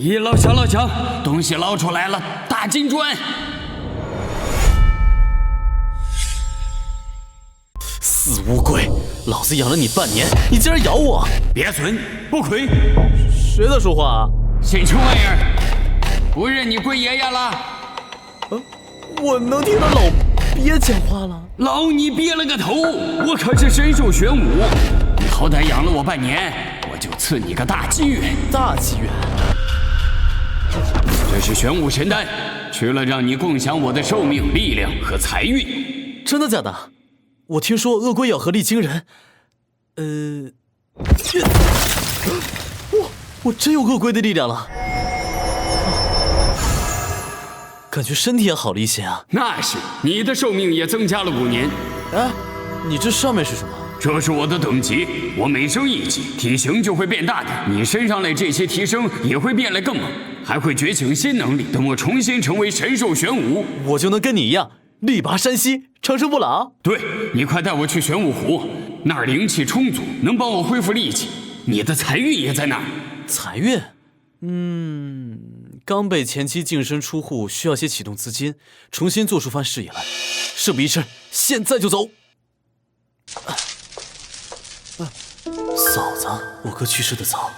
一老小老强，东西捞出来了，大金砖！死乌龟，老子养了你半年，你竟然咬我！别损，不亏！谁在说话啊？姓什么玩意儿？不认你龟爷爷了？我能听到老鳖讲话了？老你憋了个头！我可是神兽玄武，你好歹养了我半年，我就赐你个大机缘。大机缘？这是玄武神丹，吃了让你共享我的寿命、力量和财运。真的假的？我听说鳄龟咬合力惊人。我真有鳄龟的力量了。感觉身体也好了一些啊。那是，你的寿命也增加了5年。哎，你这上面是什么？这是我的等级，我每升1级，体型就会变大的。你身上的这些提升也会变得更猛，还会觉醒新能力。等我重新成为神兽玄武，我就能跟你一样力拔山兮，长生不老。对，你快带我去玄武湖，那儿灵气充足，能帮我恢复力气。你的财运也在那儿。财运？刚被前妻净身出户，需要些启动资金，重新做出番事业来。事不宜迟，现在就走。嫂子，我哥去世的早，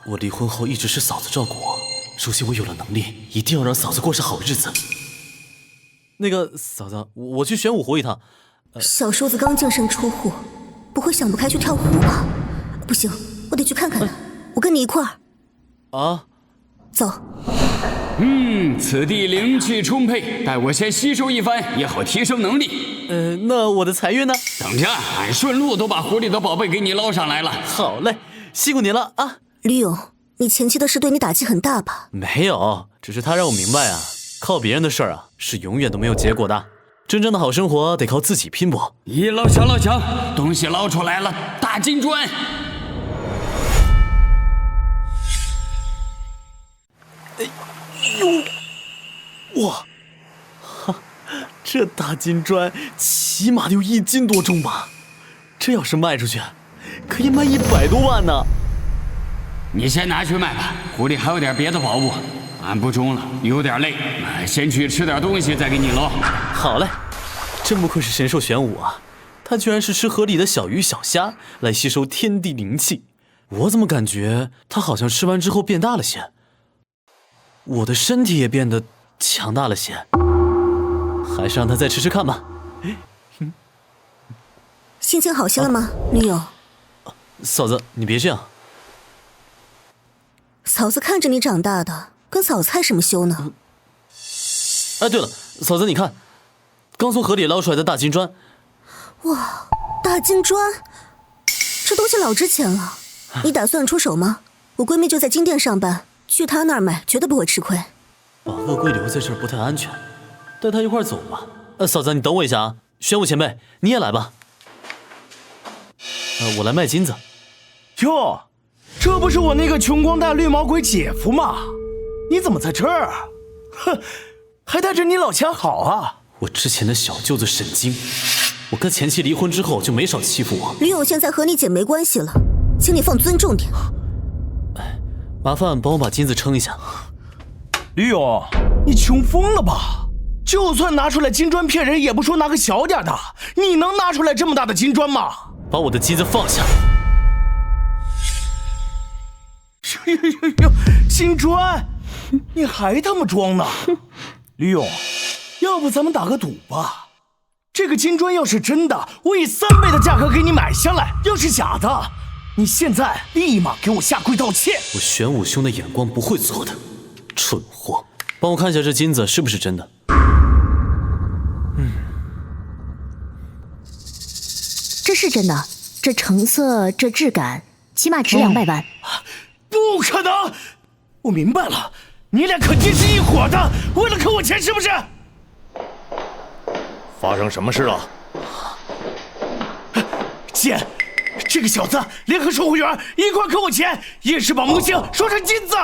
我离婚后一直是嫂子照顾我。如今我有了能力，一定要让嫂子过上好日子。那个嫂子，我去玄武湖一趟。小叔子刚净身出户，不会想不开去跳湖吧？不行，我得去看看。我跟你一块儿。啊？走。此地灵气充沛，待我先吸收一番，也好提升能力。那我的财运呢？等着，俺顺路都把湖里的宝贝给你捞上来了。好嘞，辛苦您了啊！吕勇，你前妻的事对你打击很大吧？没有，只是他让我明白啊，靠别人的事儿啊，是永远都没有结果的。真正的好生活得靠自己拼搏。一老小老强，东西捞出来了，大金砖！哇，这大金砖起码得有1斤多重吧？这要是卖出去，可以卖100多万呢。你先拿去卖吧，湖里还有点别的宝物。俺不中了，有点累，先去吃点东西，再给你捞。好嘞，真不愧是神兽玄武啊！他居然是吃河里的小鱼小虾来吸收天地灵气。我怎么感觉他好像吃完之后变大了些？我的身体也变得强大了些，还是让他再吃吃看吧。心情好些了吗，吕勇？嫂子，你别这样。嫂子看着你长大的，跟嫂子害什么羞呢？哎，对了，嫂子，你看，刚从河里捞出来的大金砖。哇，大金砖，这东西老值钱了。你打算出手吗？我闺蜜就在金店上班，去她那儿买绝对不会吃亏。把鳄龟留在这儿不太安全，带她一块儿走吧。嫂子，你等我一下啊。玄武前辈，你也来吧。我来卖金子。哟，这不是我那个穷光蛋绿毛鬼姐夫吗？你怎么在这儿啊？哼，还带着你老强好啊！我之前的小舅子沈京，我跟前妻离婚之后就没少欺负我。吕勇现在和你姐没关系了，请你放尊重点。麻烦帮我把金子称一下。吕勇，你穷疯了吧？就算拿出来金砖骗人，也不说拿个小点的，你能拿出来这么大的金砖吗？把我的金子放下。金砖，你还他妈装呢？吕勇，要不咱们打个赌吧？这个金砖要是真的，我以3倍的价格给你买下来；要是假的，你现在立马给我下跪道歉。我玄武兄的眼光不会错的，蠢货！帮我看一下这金子是不是真的。这是真的，这成色，这质感，起码值200万。不可能！我明白了，你俩肯定是一伙的，为了坑我钱是不是？发生什么事了？姐，这个小子联合售货员一块坑我钱，硬是把模型说成金子。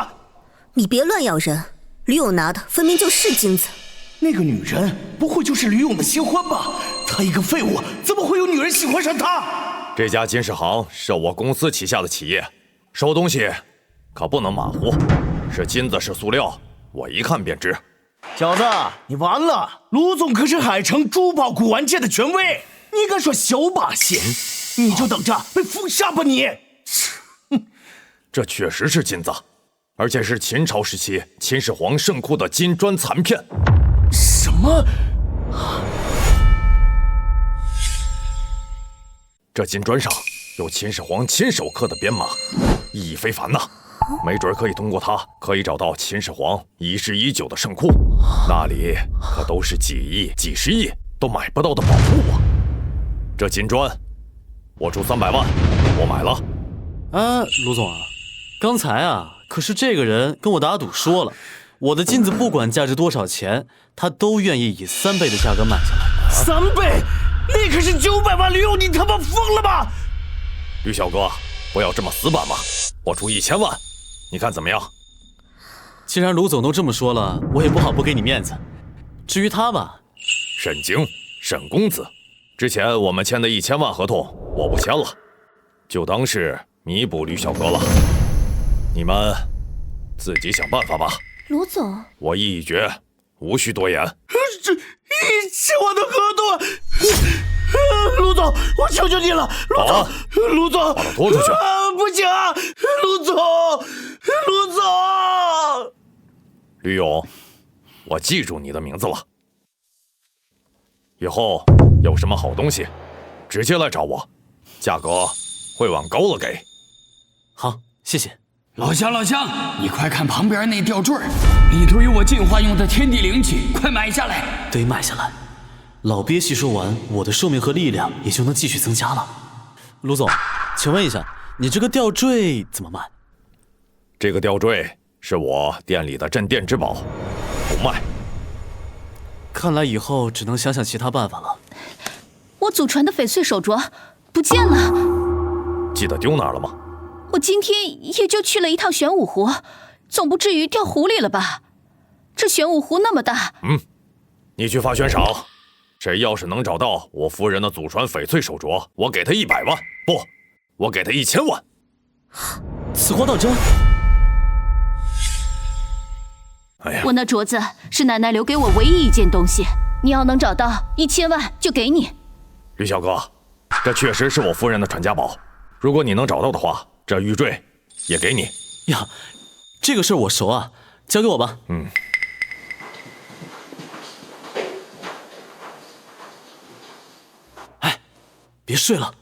你别乱咬人，吕勇拿的分明就是金子。那个女人不会就是吕勇的新欢吧？他一个废物，怎么会有女人喜欢上他？这家金饰行是我公司旗下的企业，收东西可不能马虎，是金子是塑料，我一看便知。小子，你完了！卢总可是海城珠宝古玩界的权威，你敢耍小把戏，你就等着被封杀吧你！这确实是金子，而且是秦朝时期秦始皇圣库的金砖残片。什么？这金砖上有秦始皇亲手刻的编码，意义非凡呐！没准可以通过它，可以找到秦始皇遗世已久的圣库，那里可都是几亿、几十亿都买不到的宝物啊！这金砖，我出300万，我买了。卢总啊，刚才啊，可是这个人跟我打赌说了，我的金子不管价值多少钱，他都愿意以3倍的价格买下来。3倍？那可是900万！吕勇，你他妈疯了吧？吕小哥，不要这么死板嘛，我出1000万，你看怎么样？既然卢总都这么说了，我也不好不给你面子。至于他吧，沈京，沈公子，之前我们签的1000万合同我不签了，就当是弥补吕小哥了。你们自己想办法吧。卢总，我意已决，无需多言。这1000万的合同，卢总，我求求你了，卢总，卢总，把他拖出去！不行啊，卢总，卢总。吕勇，我记住你的名字了。以后有什么好东西，直接来找我，价格会往高了给。好，谢谢。老乡，你快看旁边那吊坠，里头有我进化用的天地灵气，快买下来！得买下来。老鳖吸收完，我的寿命和力量也就能继续增加了。卢总，请问一下，你这个吊坠怎么卖？这个吊坠是我店里的镇店之宝，不卖。看来以后只能想想其他办法了。我祖传的翡翠手镯不见了，记得丢哪儿了吗？我今天也就去了一趟玄武湖，总不至于掉湖里了吧？这玄武湖那么大。你去发悬赏，谁要是能找到我夫人的祖传翡翠手镯，我给他100万，不，我给他1000万。此话当真？哎呀，我那镯子是奶奶留给我唯一一件东西，你要能找到1000万就给你。吕小哥，这确实是我夫人的传家宝，如果你能找到的话，这玉坠也给你。呀，这个事儿我熟啊，交给我吧。哎，别睡了，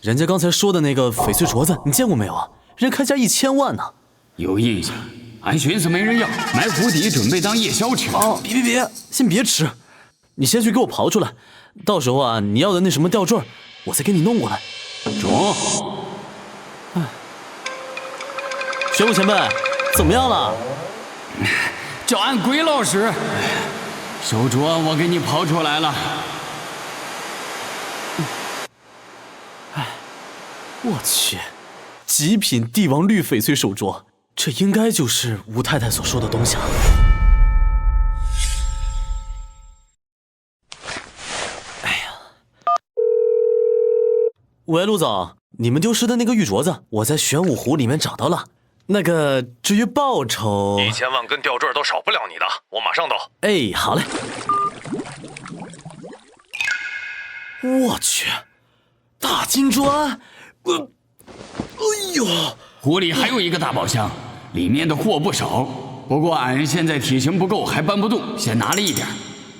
人家刚才说的那个翡翠镯子，你见过没有啊？人开价1000万呢。有印象，俺寻思没人要，埋湖底准备当夜宵吃。别，先别吃，你先去给我刨出来，到时候啊，你要的那什么吊坠，我再给你弄过来。中。玄武前辈，怎么样了？叫俺鬼老师，手镯我给你刨出来了。我去，极品帝王绿翡翠手镯，这应该就是吴太太所说的东西了。哎呀，喂，陆总，你们丢失的那个玉镯子，我在玄武湖里面找到了。那个，至于报酬，1000万跟吊坠都少不了你的，我马上到。哎，好嘞。我去，大金砖！哎呦，湖里还有一个大宝箱，里面的货不少，不过俺现在体型不够，还搬不动，先拿了一点。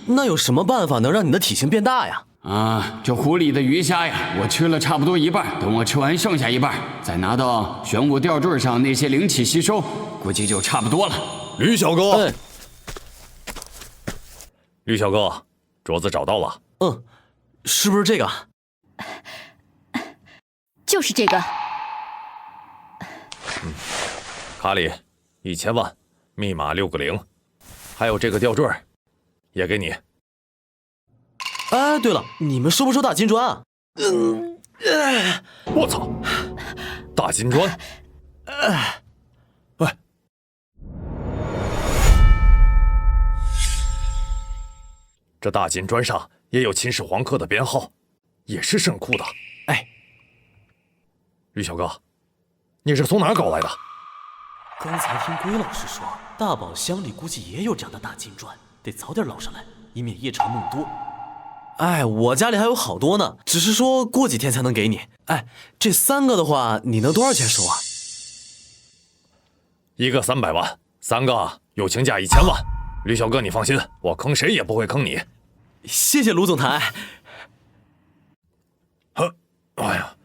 那有什么办法能让你的体型变大呀？这湖里的鱼虾呀，我吃了差不多一半，等我吃完剩下一半，再拿到玄武吊坠上那些灵气吸收，估计就差不多了。吕小哥，哎，吕小哥，镯子找到了。是不是这个？就是这个。卡里1000万，密码6个0，还有这个吊坠，也给你。哎，对了，你们收不收大金砖啊？我操，大金砖！喂，这大金砖上也有秦始皇刻的编号，也是圣库的。哎，吕小哥，你是从哪儿搞来的？刚才听龟老师说，大宝箱里估计也有这样的大金砖，得早点捞上来，以免夜长梦多。哎，我家里还有好多呢，只是说过几天才能给你。哎，这3个的话，你能多少钱收啊？一个300万，3个友情价1000万。吕小哥，你放心，我坑谁也不会坑你。谢谢卢总裁。哎呀，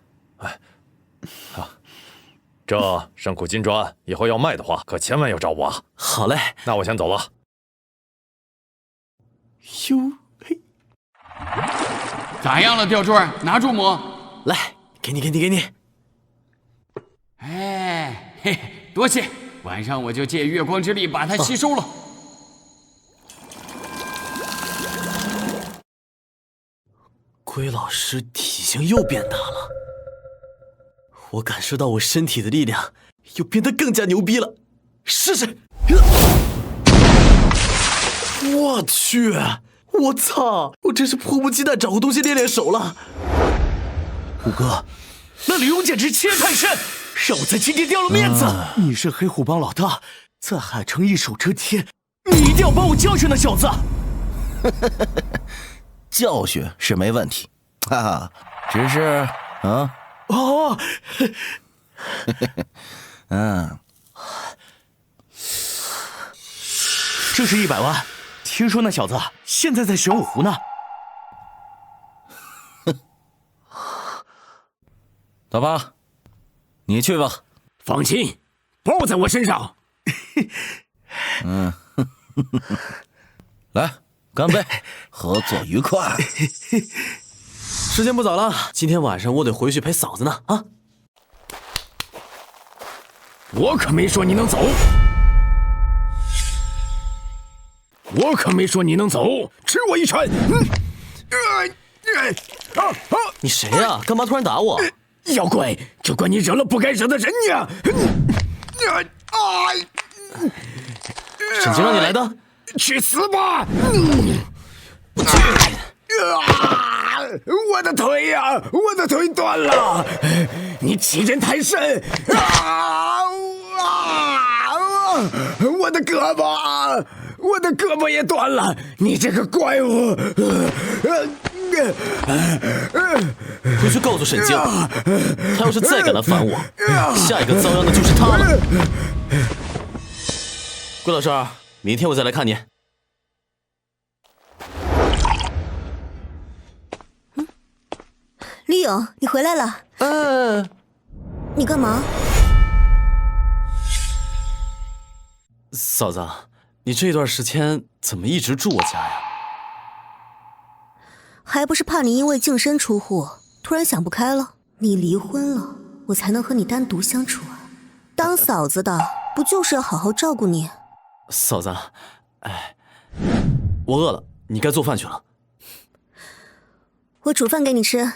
这圣库金砖以后要卖的话，可千万要找我啊！好嘞，那我先走了。哟嘿，咋样了，吊坠？拿住么？来，给你。哎，嘿，多谢。晚上我就借月光之力把它吸收了。龟老师体型又变大了，我感受到我身体的力量又变得更加牛逼了。试试！我去！我操！我真是迫不及待找个东西练练手了。虎哥，那李勇简直欺人太甚，让我在今天掉了面子。你是黑虎帮老大，在海城一手遮天，你一定要帮我教训那小子。教训是没问题，哈哈，只是这是100万，听说那小子现在在玄武湖呢。老八，你去吧。放心，包在我身上。来，干杯，合作愉快。时间不早了，今天晚上我得回去陪嫂子呢啊！我可没说你能走，我可没说你能走，吃我一拳！你谁呀？干嘛突然打我？妖怪，就怪你惹了不该惹的人呀！沈清让你来的？去死吧！我的腿呀，我的腿断了！你欺人太甚！我的胳膊，我的胳膊也断了！你这个怪物！回去告诉沈静，他要是再敢来烦我，下一个遭殃的就是他了。桂老师，明天我再来看你。李勇，你回来了。你干嘛？嫂子，你这段时间怎么一直住我家呀？还不是怕你因为净身出户，突然想不开了。你离婚了，我才能和你单独相处啊。当嫂子的不就是要好好照顾你？嫂子，哎，我饿了，你该做饭去了。我煮饭给你吃。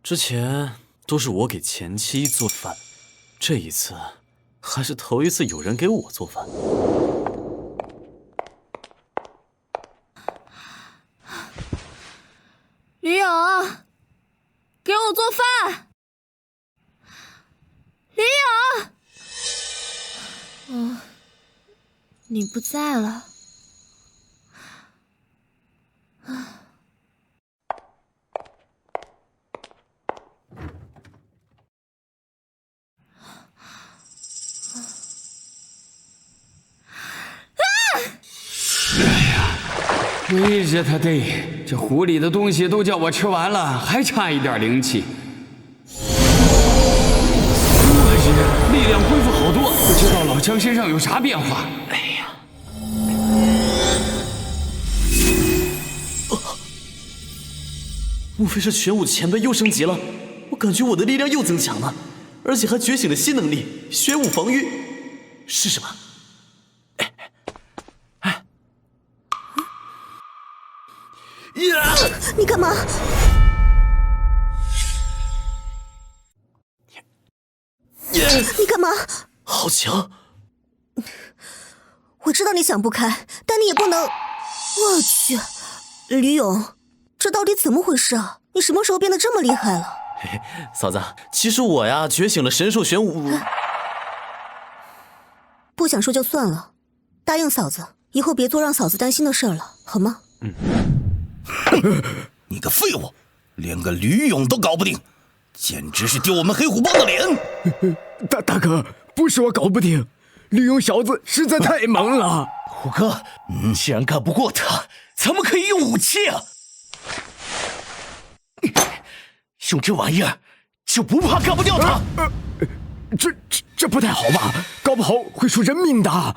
之前都是我给前妻做饭，这一次还是头一次有人给我做饭。吕勇，给我做饭。吕勇，你不在了。对着他得，这壶里的东西都叫我吃完了，还差一点灵气。我日，力量恢复好多，不知道老姜身上有啥变化。哎呀，莫非是玄武前辈又升级了？我感觉我的力量又增强了，而且还觉醒了新能力——玄武防御。试试吧。你干嘛？你干嘛？好强！我知道你想不开，但你也不能……我去，吕勇，这到底怎么回事啊？你什么时候变得这么厉害了？嫂子，其实我呀觉醒了神兽玄武。不想说就算了，答应嫂子，以后别做让嫂子担心的事儿了，好吗？你个废物，连个吕勇都搞不定，简直是丢我们黑虎帮的脸！大哥，不是我搞不定，吕勇小子实在太猛了。虎哥，既然干不过他，咱们可以用武器啊！用这玩意儿就不怕干不掉他？这不太好吧？搞不好会出人命的。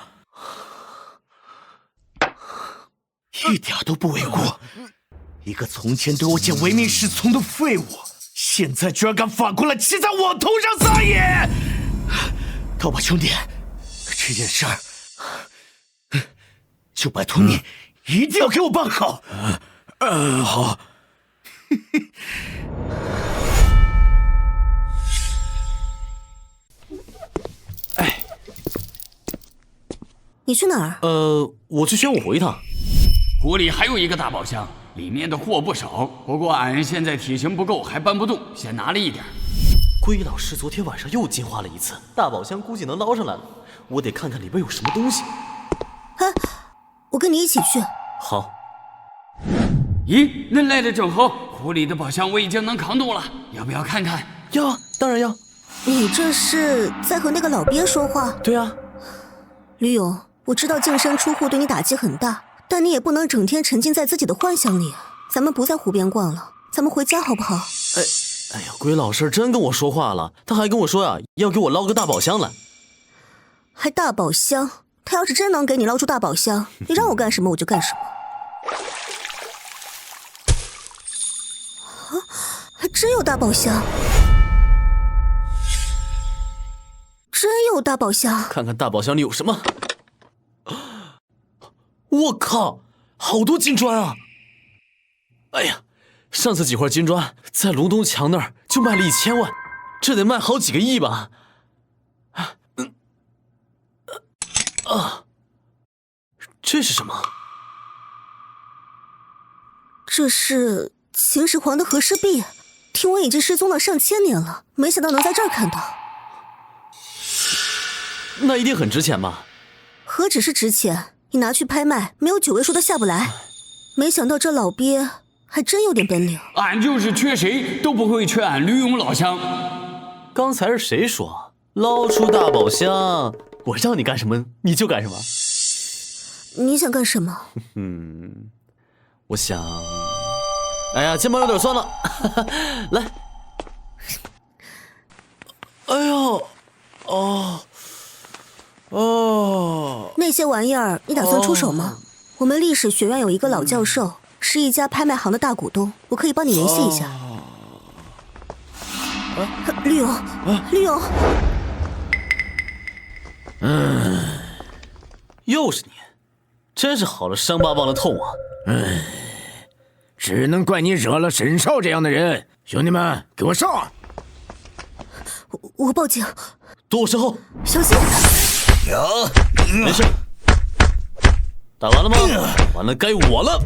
一点都不为过。一个从前对我姐唯命是从的废物，现在居然敢反过来骑在我头上撒野！刀疤兄弟，这件事儿就拜托你一定要给我办好。好。你去哪儿？我去玄武湖一趟。湖里还有一个大宝箱，里面的货不少，不过俺现在体型不够，还搬不动，先拿了一点。龟老师昨天晚上又进化了一次，大宝箱估计能捞上来了，我得看看里边有什么东西。哎，我跟你一起去。好。咦，恁来的正好，湖里的宝箱我已经能扛动了，要不要看看？要啊，当然要。你这是在和那个老鳖说话？对啊。吕勇，我知道净身出户对你打击很大，但你也不能整天沉浸在自己的幻想里。咱们不在湖边逛了，咱们回家好不好？哎呀，龟老师真跟我说话了，他还跟我说呀，要给我捞个大宝箱来。还大宝箱？他要是真能给你捞出大宝箱，你让我干什么我就干什么。啊，还真有大宝箱！真有大宝箱！看看大宝箱里有什么。我靠，好多金砖啊！哎呀，上次几块金砖在隆东墙那儿就卖了1000万，这得卖好几个亿吧？这是什么？这是秦始皇的和氏璧，听闻已经失踪了上千年了，没想到能在这儿看到。那一定很值钱吧？何止是值钱，你拿去拍卖，没有9位数都下不来。没想到这老鳖还真有点本领。俺就是缺谁都不会缺俺吕勇老乡。刚才是谁说捞出大宝箱？我让你干什么你就干什么。你想干什么？我想，哎呀，肩膀有点酸了，来。哎呦，那些玩意儿你打算出手吗？我们历史学院有一个老教授，是一家拍卖行的大股东，我可以帮你联系一下。吕勇，吕勇，又是你，真是好了伤疤忘了痛啊！只能怪你惹了沈少这样的人。兄弟们，给我上！我报警。躲我身后，小心！没事。打完了吗？完了，该我了。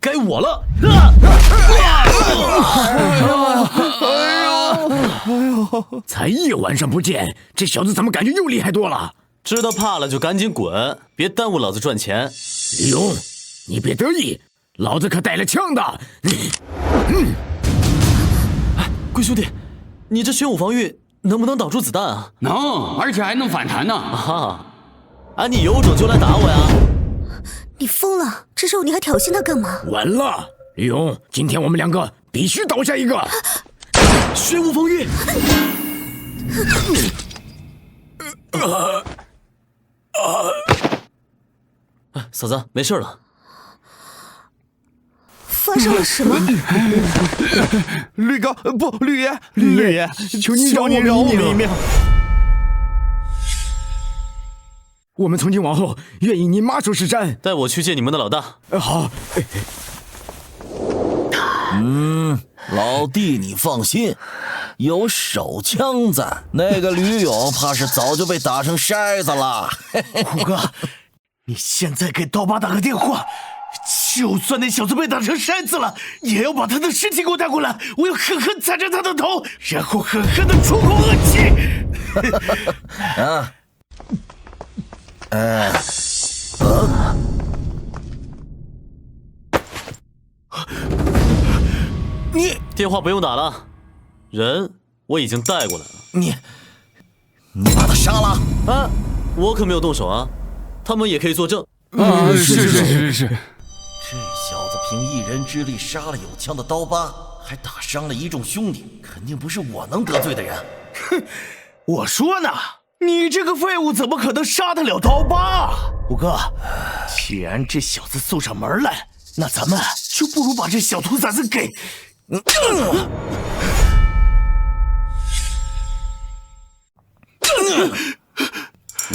该我了。才一晚上不见，这小子怎么感觉又厉害多了？知道怕了就赶紧滚，别耽误老子赚钱。李勇，你别得意，老子可带了枪的。龟兄弟，你这玄武防御能不能挡住子弹啊？能，而且还能反弹呢。你有种就来打我呀！你疯了？这时候你还挑衅他干嘛？完了，李勇，今天我们2个必须倒下一个。玄武防御。嫂子，没事了。发生了什么？吕哥，不，吕爷，吕爷，求你饶我们一命。我们从今往后愿意你马首是瞻。带我去见你们的老大。好。老弟你放心，有手枪在，那个吕勇怕是早就被打成筛子了。虎哥，你现在给刀疤打个电话，就算那小子被打成筛子了，也要把他的尸体给我带过来！我要狠狠踩着他的头，然后狠狠的出口恶气！你电话不用打了，人我已经带过来了。你把他杀了？啊，我可没有动手啊，他们也可以作证。是。这小子凭一人之力杀了有枪的刀疤，还打伤了一众兄弟，肯定不是我能得罪的人。哼，我说呢，你这个废物怎么可能杀得了刀疤？五哥，既然这小子送上门来，那咱们就不如把这小兔崽子给……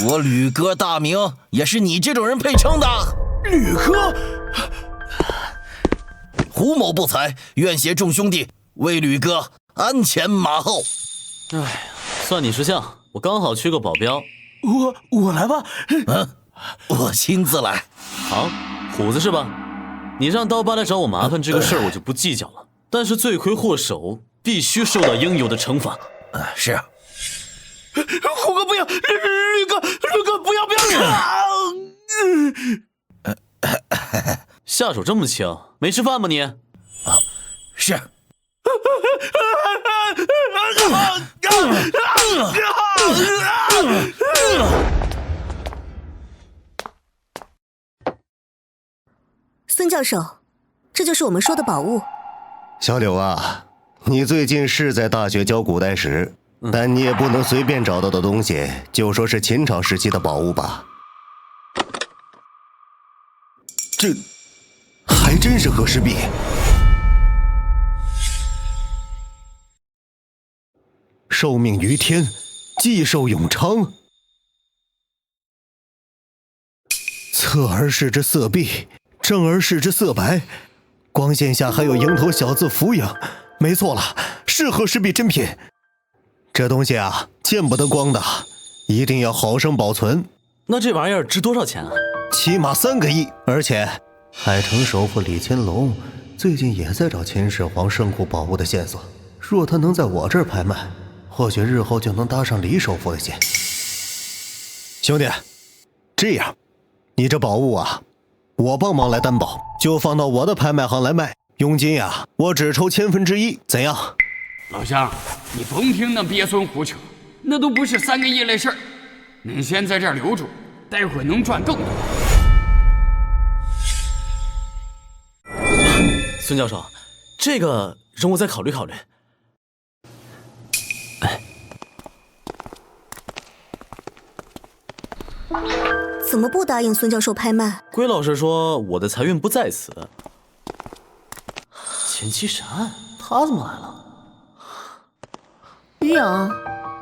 我吕哥大名也是你这种人配称的。吕哥，胡某不才，愿携众兄弟为吕哥鞍前马后。哎呀，算你识相，我刚好缺个保镖。我来吧。我亲自来。好，虎子是吧？你让刀疤来找我麻烦这个事儿，我就不计较了。但是罪魁祸首必须受到应有的惩罚。是。虎哥不要，吕哥不要！下手这么轻，没吃饭吗你？是。孙教授，这就是我们说的宝物。小柳啊，你最近是在大学教古代史，但你也不能随便找到的东西就说是秦朝时期的宝物吧？这还真是和氏璧。受命于天，既寿永昌。侧而视之色碧，正而视之色白，光线下还有蝇头小字俯影。没错了，是和氏璧珍品。这东西啊，见不得光的，一定要好生保存。那这玩意儿值多少钱啊？起码3个亿。而且海城首府李乾隆最近也在找秦始皇圣库宝物的线索，若他能在我这儿拍卖，或许日后就能搭上李首富的线。兄弟，这样，你这宝物啊，我帮忙来担保，就放到我的拍卖行来卖，佣金呀，我只抽1/1000，怎样？老乡，你甭听那鳖孙胡扯，那都不是3个亿的事儿。你先在这儿留住，待会儿能赚更多。孙教授，这个容我再考虑考虑。怎么不答应孙教授拍卖？龟老师说我的财运不在此。前期神案，他怎么来了？于勇，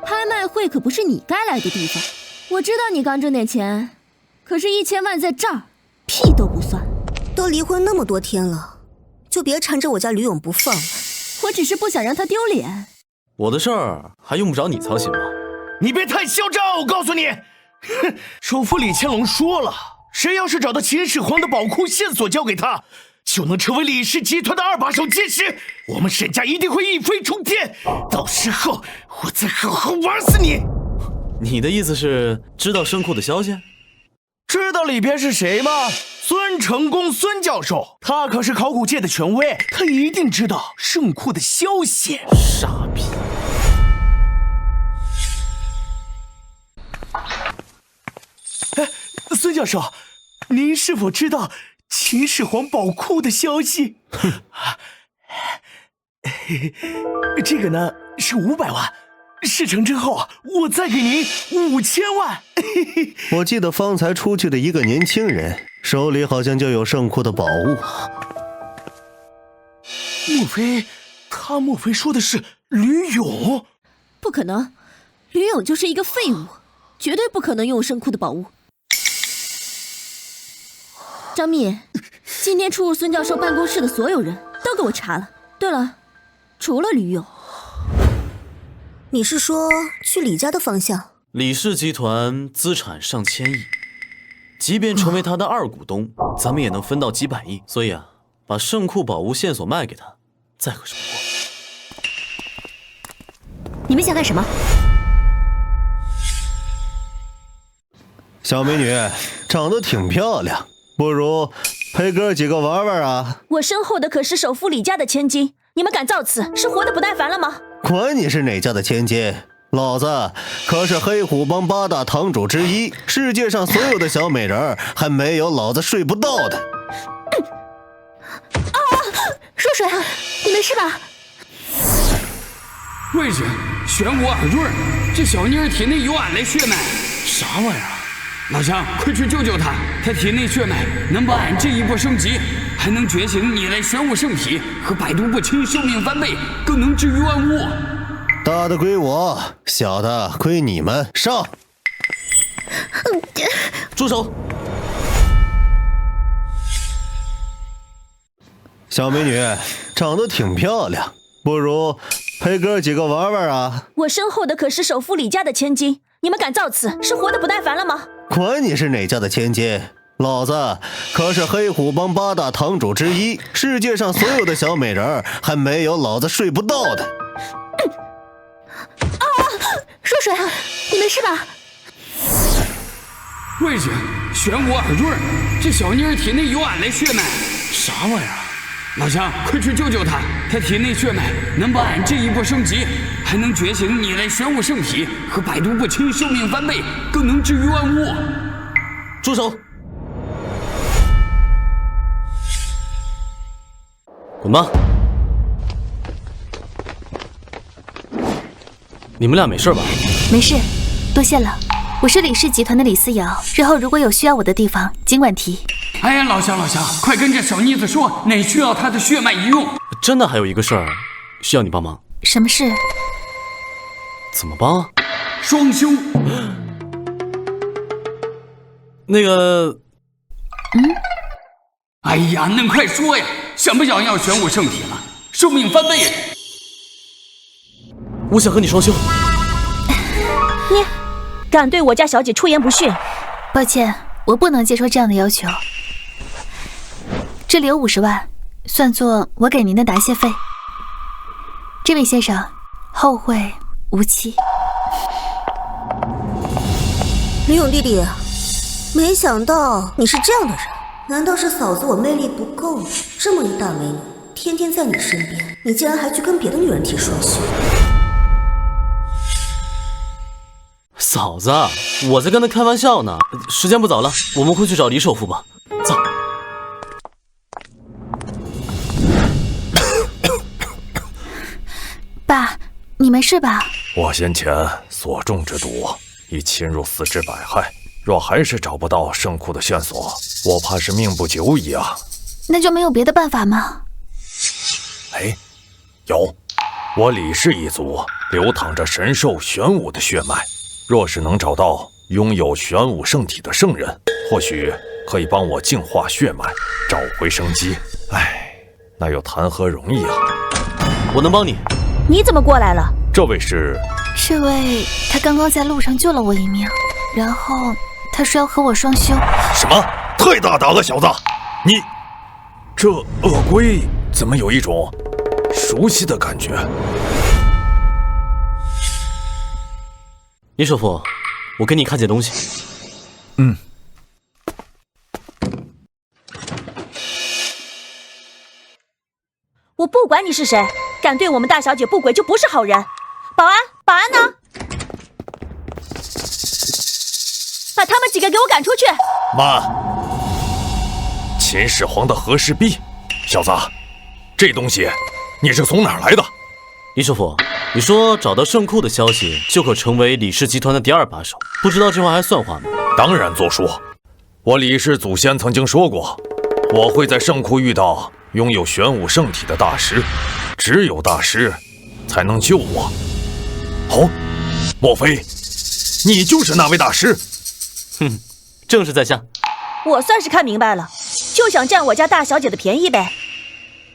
拍卖会可不是你该来的地方。我知道你刚挣点钱，可是1000万在这儿，屁都不算。都离婚那么多天了，就别缠着我家吕勇不放了。我只是不想让他丢脸。我的事儿还用不着你操心吗？你别太嚣张，我告诉你。哼，首富李乾隆说了，谁要是找到秦始皇的宝库线索交给他，就能成为李氏集团的2把手结实。我们沈家一定会一飞冲天，到时候我再好好玩死你。你的意思是知道圣库的消息？知道里边是谁吗？孙成功孙教授，他可是考古界的权威，他一定知道圣库的消息。傻逼！孙教授，您是否知道秦始皇宝库的消息？这个呢是500万，事成之后我再给您5000万。我记得方才出去的一个年轻人手里好像就有圣库的宝物。莫非说的是吕勇？不可能，吕勇就是一个废物，绝对不可能拥有圣库的宝物。张密，今天出入孙教授办公室的所有人都给我查了。对了，除了吕勇。你是说去李家的方向？李氏集团资产上千亿，即便成为他的二股东，咱们也能分到几百亿。所以啊，把圣库宝物线索卖给他，再合适不过。你们想干什么？小美女，长得挺漂亮，不如陪哥几个玩玩啊？我身后的可是首富李家的千金，你们敢造次，是活得不耐烦了吗？管你是哪家的千金，老子可是黑虎帮8大堂主之一，世界上所有的小美人还没有老子睡不到的。若水，你没事吧？位置，玄武耳坠，这小妮儿体内有俺类血脉。啥玩意儿啊？老乡，快去救救她！她体内血脉能帮俺进一步升级，还能觉醒你类玄武圣体和百毒不侵，寿命翻倍，更能治愈万物。大的归我，小的归你们，上！住手！小美女，长得挺漂亮，不如陪哥几个玩玩啊？我身后的可是首富李家的千金，你们敢造次，是活得不耐烦了吗？管你是哪家的千金，老子可是黑虎帮8大堂主之一，世界上所有的小美人还没有老子睡不到的。若水，你没事吧？位置，玄武耳坠，这小妮儿体内有俺类血脉。啥玩意儿啊？老乡，快去救救她！她体内血脉能帮俺进一步升级，还能觉醒你类玄武圣体和百毒不侵，寿命翻倍，更能治愈万物。住手！滚吧！你们俩没事吧？没事，多谢了。我是李氏集团的李思瑶，日后如果有需要我的地方，尽管提。哎呀，老乡，快跟这小妮子说，哪需要她的血脉一用。真的还有一个事儿需要你帮忙。什么事？怎么帮？双修。那个……哎呀，恁快说呀！想不想要玄武圣体了？寿命翻倍！我想和你双修。你敢对我家小姐出言不逊？抱歉，我不能接受这样的要求。这里有50万，算作我给您的答谢费。这位先生，后会无期。李勇弟弟，没想到你是这样的人，难道是嫂子我魅力不够吗？这么一大美女，天天在你身边，你竟然还去跟别的女人提双休？嫂子，我在跟他开玩笑呢。时间不早了，我们回去找李首富吧。走。爸，你没事吧？我先前所中之毒已侵入4肢百骸，若还是找不到圣库的线索，我怕是命不久矣啊！那就没有别的办法吗？哎，有，我李氏一族流淌着神兽玄武的血脉，若是能找到拥有玄武圣体的圣人，或许可以帮我净化血脉，找回生机。哎，那又谈何容易啊！我能帮你。你怎么过来了？这位是？这位，他刚刚在路上救了我一命，然后他说要和我双修。什么？太大胆了，小子！你这恶龟怎么有一种熟悉的感觉？李首富，我给你看件东西。我不管你是谁，敢对我们大小姐不轨就不是好人。保安，保安呢？把他们几个给我赶出去！慢！秦始皇的和氏璧，小子，这东西你是从哪儿来的？李首富，你说找到圣库的消息就可成为李氏集团的第2把手，不知道这话还算话吗？当然作数。我李氏祖先曾经说过，我会在圣库遇到拥有玄武圣体的大师，只有大师才能救我。哦，莫非你就是那位大师？哼，正是在下。我算是看明白了，就想占我家大小姐的便宜呗。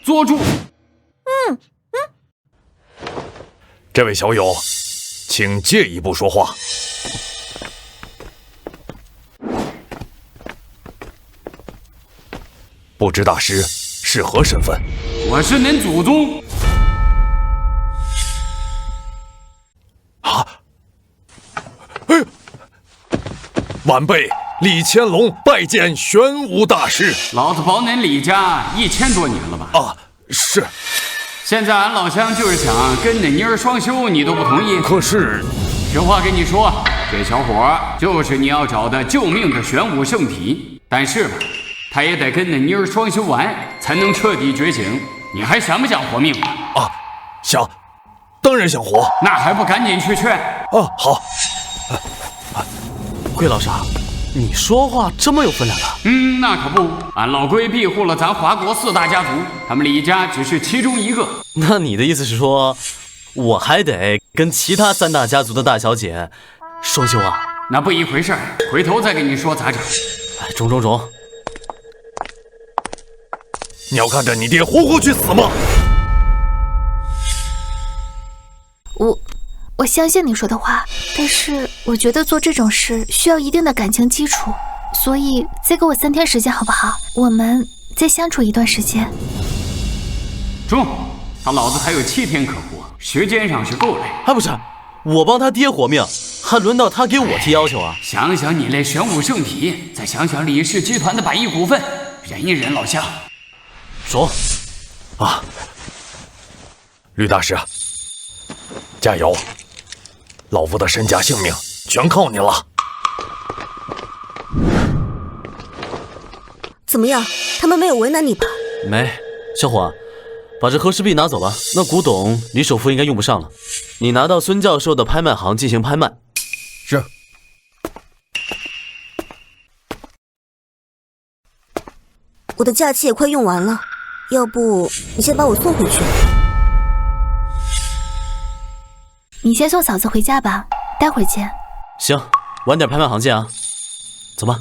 坐住！这位小友，请借一步说话。不知大师是何身份？我是您祖宗。啊！哎，晚辈李乾隆拜见玄武大师。老子保您李家1000多年了吧？啊，是。现在俺老乡就是想跟那妮儿双修，你都不同意。可是，实话跟你说，这小伙就是你要找的救命的玄武圣体，但是吧，他也得跟那妮儿双修完，才能彻底觉醒。你还想不想活命啊？想，当然想活。那还不赶紧去劝？啊，好。桂老杀，你说话这么有分量的？那可不，俺老龟庇护了咱华国4大家族，他们李家只是其中一个。那你的意思是说，我还得跟其他3大家族的大小姐双修啊？那不一回事，回头再跟你说咋整。中，你要看着你爹活活去死吗？我相信你说的话，但是我觉得做这种事需要一定的感情基础，所以再给我3天时间好不好？我们再相处一段时间。中，他老子还有7天可活，时间上是够了。还不是，我帮他爹活命，还轮到他给我提要求啊？想想你那玄武圣体，再想想李氏集团的100亿股份，忍一忍，老乡。中，啊，吕大师，加油！老夫的身家性命全靠你了。怎么样？他们没有为难你吧？没，小伙，把这和氏璧拿走吧。那古董李首富应该用不上了，你拿到孙教授的拍卖行进行拍卖。是。我的假期也快用完了，要不你先把我送回去。你先送嫂子回家吧，待会儿见。行，晚点拍卖行见啊。走吧。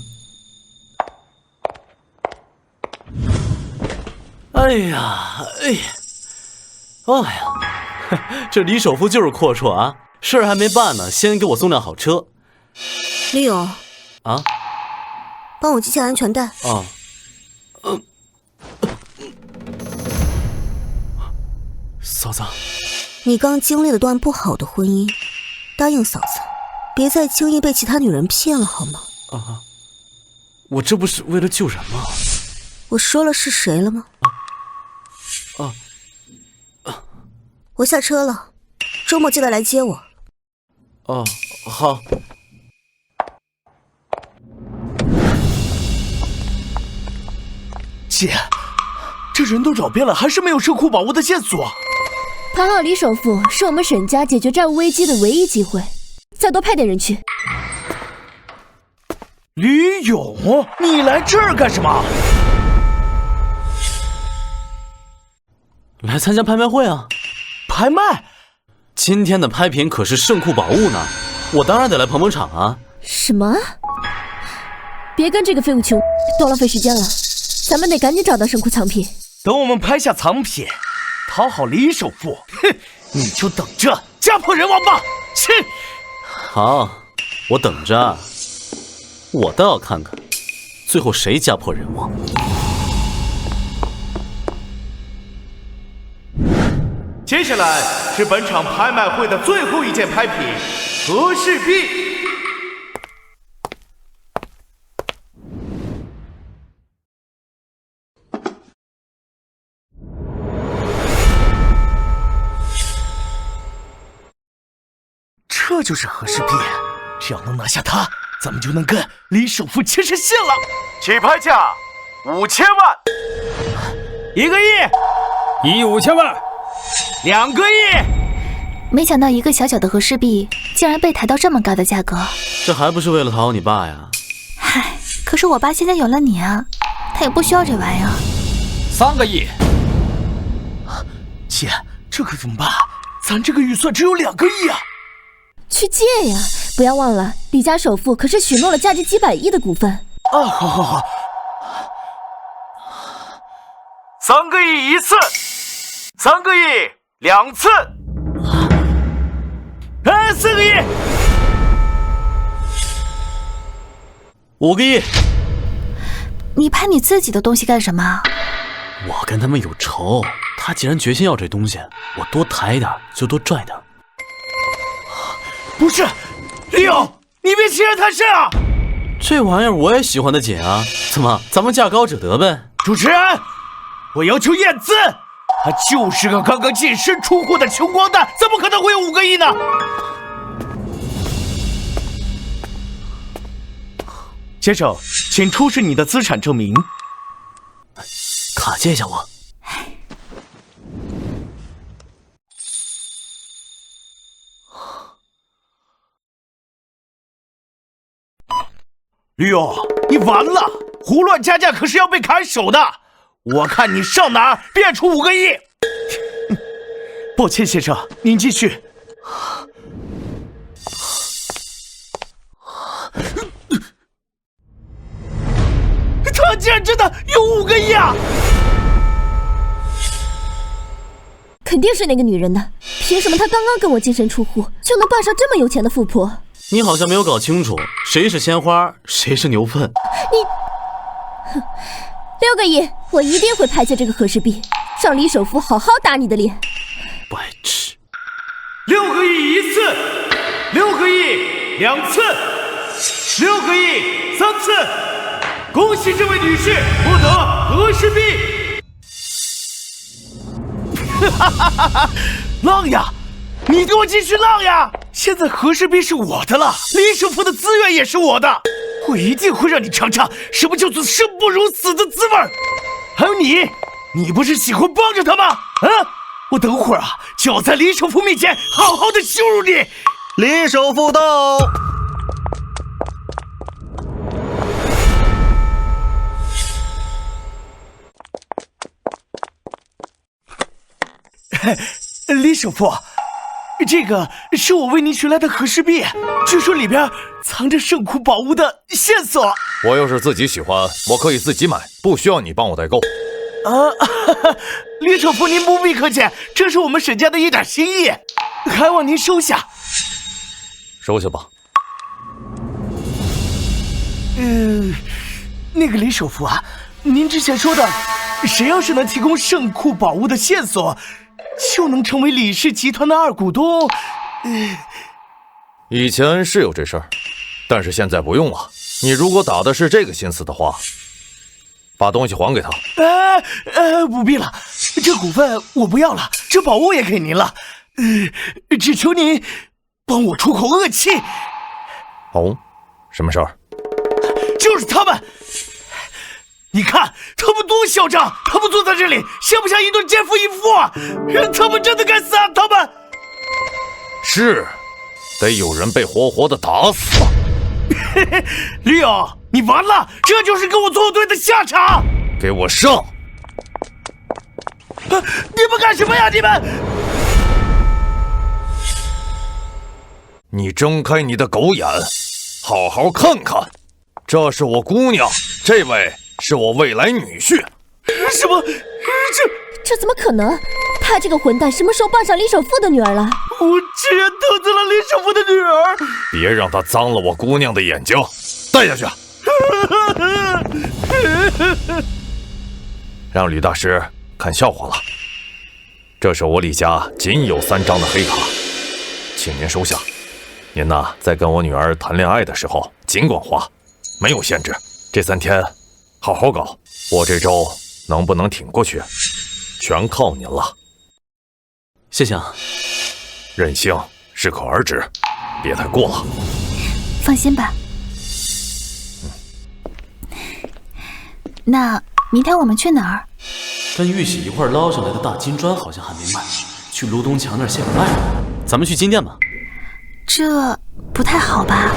哎呀，这李首富就是阔绰啊，事儿还没办呢，先给我送辆好车。李勇，啊，帮我系下安全带。啊，嫂子，你刚经历了段不好的婚姻，答应嫂子，别再轻易被其他女人骗了，好吗？啊，我这不是为了救人吗？我说了是谁了吗？我下车了，周末记得来接我。哦，好。姐，这人都找遍了，还是没有圣库宝物的线索。讨好李首富是我们沈家解决债务危机的唯一机会，再多派点人去。吕勇，你来这儿干什么？来参加拍卖会啊！拍卖？今天的拍品可是圣库宝物呢，我当然得来捧捧场啊！什么？别跟这个废物穷，多浪费时间了。咱们得赶紧找到圣库藏品。等我们拍下藏品，讨好李首富，哼，你就等着家破人亡吧！切！好，我等着，我倒要看看，最后谁家破人亡。接下来是本场拍卖会的最后一件拍品——和氏璧。这就是和氏璧，只要能拿下它，咱们就能跟李首富牵上线了。起拍价5000万，1个亿，1亿5千万，2个亿。没想到一个小小的和氏璧竟然被抬到这么高的价格，这还不是为了讨好你爸呀？嗨，可是我爸现在有了你啊，他也不需要这玩意儿。3个亿，姐，这可怎么办？咱这个预算只有2个亿啊！去借呀！不要忘了，李家首富可是许诺了价值几百亿的股份。啊，好。3个亿1次，3个亿2次，4个亿，5个亿你拍你自己的东西干什么？我跟他们有仇，他既然决心要这东西，我多抬一点就多拽点。不是，李勇，你别欺人太甚啊！这玩意儿我也喜欢的紧啊，怎么咱们价高者得呗？主持人，我要求验资，他就是个刚刚净身出户的穷光蛋，怎么可能会有5个亿呢？先生，请出示你的资产证明。卡借一下我。吕勇，你完了！胡乱加价可是要被砍手的。我看你上哪儿变出5个亿。抱歉，先生，您继续。他竟然真的有5个亿啊！肯定是那个女人的，凭什么她刚刚跟我净身出户，就能傍上这么有钱的富婆？你好像没有搞清楚，谁是鲜花，谁是牛粪。你，6个亿，我一定会拍下这个和氏璧，让李首富好好打你的脸。白痴！6个亿1次，6个亿2次，6个亿3次。恭喜这位女士获得和氏璧！浪呀！你给我继续浪呀！现在和氏璧是我的了，李首富的资源也是我的，我一定会让你尝尝什么叫做生不如死的滋味儿。还有你不是喜欢帮着他吗？啊！我等会儿啊就要在李首富面前好好的羞辱你。李首富到。李首富，这个是我为您寻来的和氏璧，据说里边藏着圣库宝物的线索。我要是自己喜欢，我可以自己买，不需要你帮我代购。李首富您不必客气，这是我们沈家的一点心意，还望您收下。收下吧。那个李首富啊，您之前说的，谁要是能提供圣库宝物的线索，就能成为李氏集团的2股东。以前是有这事儿，但是现在不用了。你如果打的是这个心思的话，把东西还给他。不必了，这股份我不要了，这宝物也给您了。只求您帮我出口恶气。哦，什么事儿？就是他们。你看他们多嚣张，他们坐在这里像不像一对奸夫淫妇啊？他们真的该死啊！他们是，得有人被活活的打死。李勇，你完了，这就是跟我作对的下场。给我上！你们干什么呀？你们！你睁开你的狗眼，好好看看，这是我姑娘，这位是我未来女婿。什么？这怎么可能？他这个混蛋什么时候傍上李首富的女儿了？我竟然得罪了李首富的女儿！别让他脏了我姑娘的眼睛，带下去。让吕大师看笑话了。这是我李家仅有3张的黑卡，请您收下。您呐，在跟我女儿谈恋爱的时候尽管花，没有限制。这3天好好搞，我这周能不能挺过去，全靠您了。谢谢啊。任性适可而止，别太过了。放心吧。那明天我们去哪儿？跟玉玺一块捞上来的大金砖好像还没卖，去卢东墙那儿现卖了。咱们去金店吧。这不太好吧？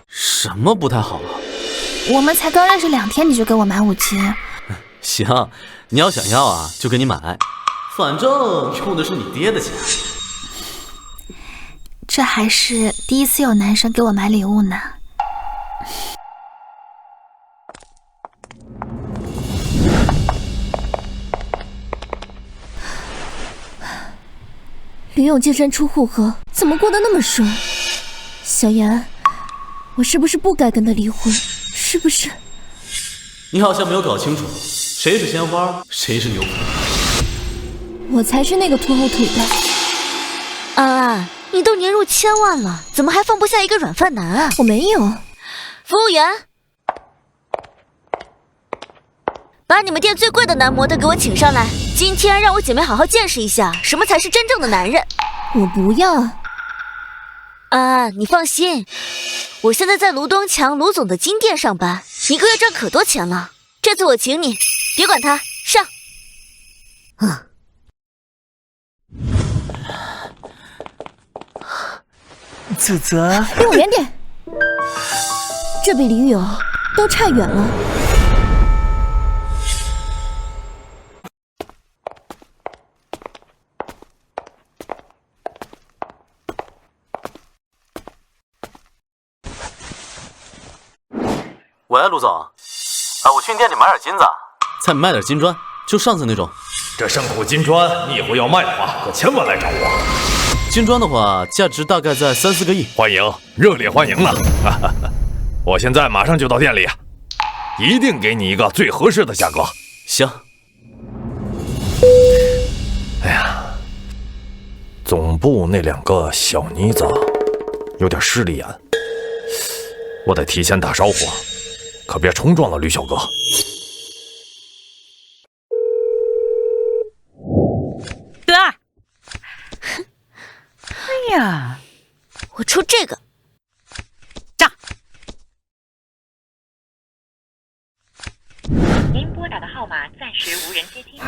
什么不太好啊？我们才刚认识2天，你就给我买武器？行，你要想要啊，就给你买，反正用的是你爹的钱。这还是第一次有男生给我买礼物呢。李勇净身出户后，怎么过得那么顺？小妍，我是不是不该跟他离婚？是不是？你好像没有搞清楚，谁是鲜花，谁是牛排。我才是那个拖后腿的。安安，你都年入1000万了，怎么还放不下一个软饭男啊？我没有。服务员，把你们店最贵的男模特给我请上来，今天让我姐妹好好见识一下什么才是真正的男人。我不要。安安，你放心，我现在在卢东强卢总的金店上班，一个月赚可多钱了。这次我请你，别管他，上。泽泽，离我远点，这比李勇都差远了。喂，卢总，我去你店里买点金子，再卖点金砖，就上次那种。这圣库金砖，你以后要卖的话，可千万来找我。金砖的话，价值大概在3、4个亿。欢迎，热烈欢迎呢！我现在马上就到店里，一定给你一个最合适的价格。行。哎呀，总部那2个小妮子有点势利眼，我得提前打招呼，可别冲撞了吕小哥。哥，哎呀，我出这个。炸！您拨打的号码暂时无人接听。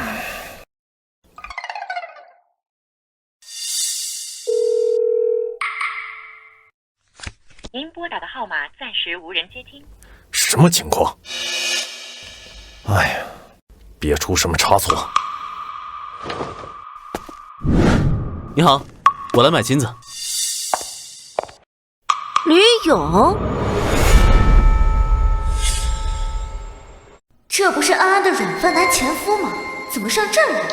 您拨打的号码暂时无人接听。什么情况？哎呀，别出什么差错。你好，我来买金子。吕勇，这不是安安的软饭男前夫吗？怎么上这儿来了？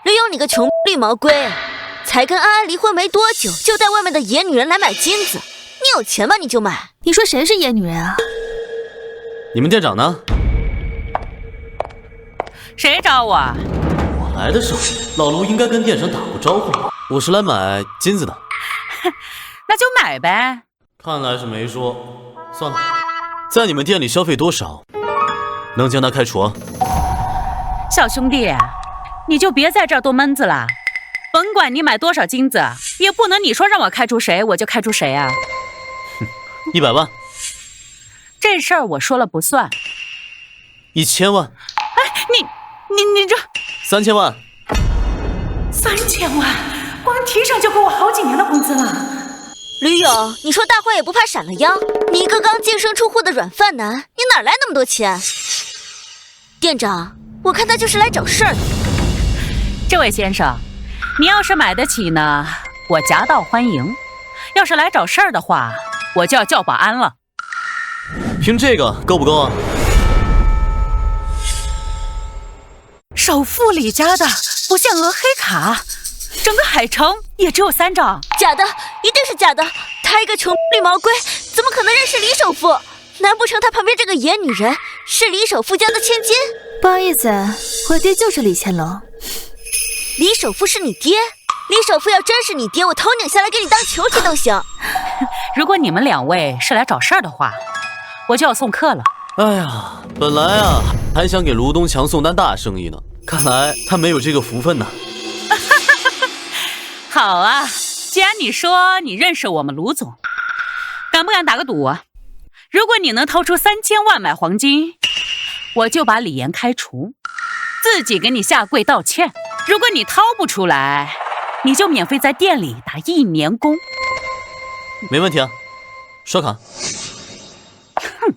吕勇，你个穷绿毛龟，才跟安安离婚没多久，就带外面的野女人来买金子。你有钱吧你就买。你说谁是野女人啊？你们店长呢？谁找我？我来的时候，老卢应该跟店长打过招呼吧？我是来买金子的。那就买呗。看来是没说，算了。在你们店里消费多少，能将他开除？小兄弟，你就别在这儿多闷子了。甭管你买多少金子，也不能你说让我开除谁我就开除谁啊。100万。这事儿我说了不算。1000万。哎，你这3000万。3000万，光提上就够我好几年的工资了。吕勇，你说大话也不怕闪了腰？你一个刚净身出户的软饭男，你哪来那么多钱？店长，我看他就是来找事儿的。这位先生，你要是买得起呢，我夹道欢迎；要是来找事儿的话，我就要叫保安了。凭这个够不够啊？首富李家的不限额黑卡，整个海城也只有3张。假的，一定是假的。他一个穷绿毛龟，怎么可能认识李首富？难不成他旁边这个野女人是李首富家的千金？不好意思，我爹就是李乾隆。李首富是你爹？李首富要真是你爹，我头拧下来给你当球踢都行。如果你们2位是来找事儿的话，我就要送客了。哎呀，本来啊还想给卢东强送单大生意呢，看来他没有这个福分呢。好啊，既然你说你认识我们卢总，敢不敢打个赌啊？如果你能掏出3000万买黄金，我就把李岩开除，自己给你下跪道歉。如果你掏不出来，你就免费在店里打1年工。没问题啊，刷卡。哼。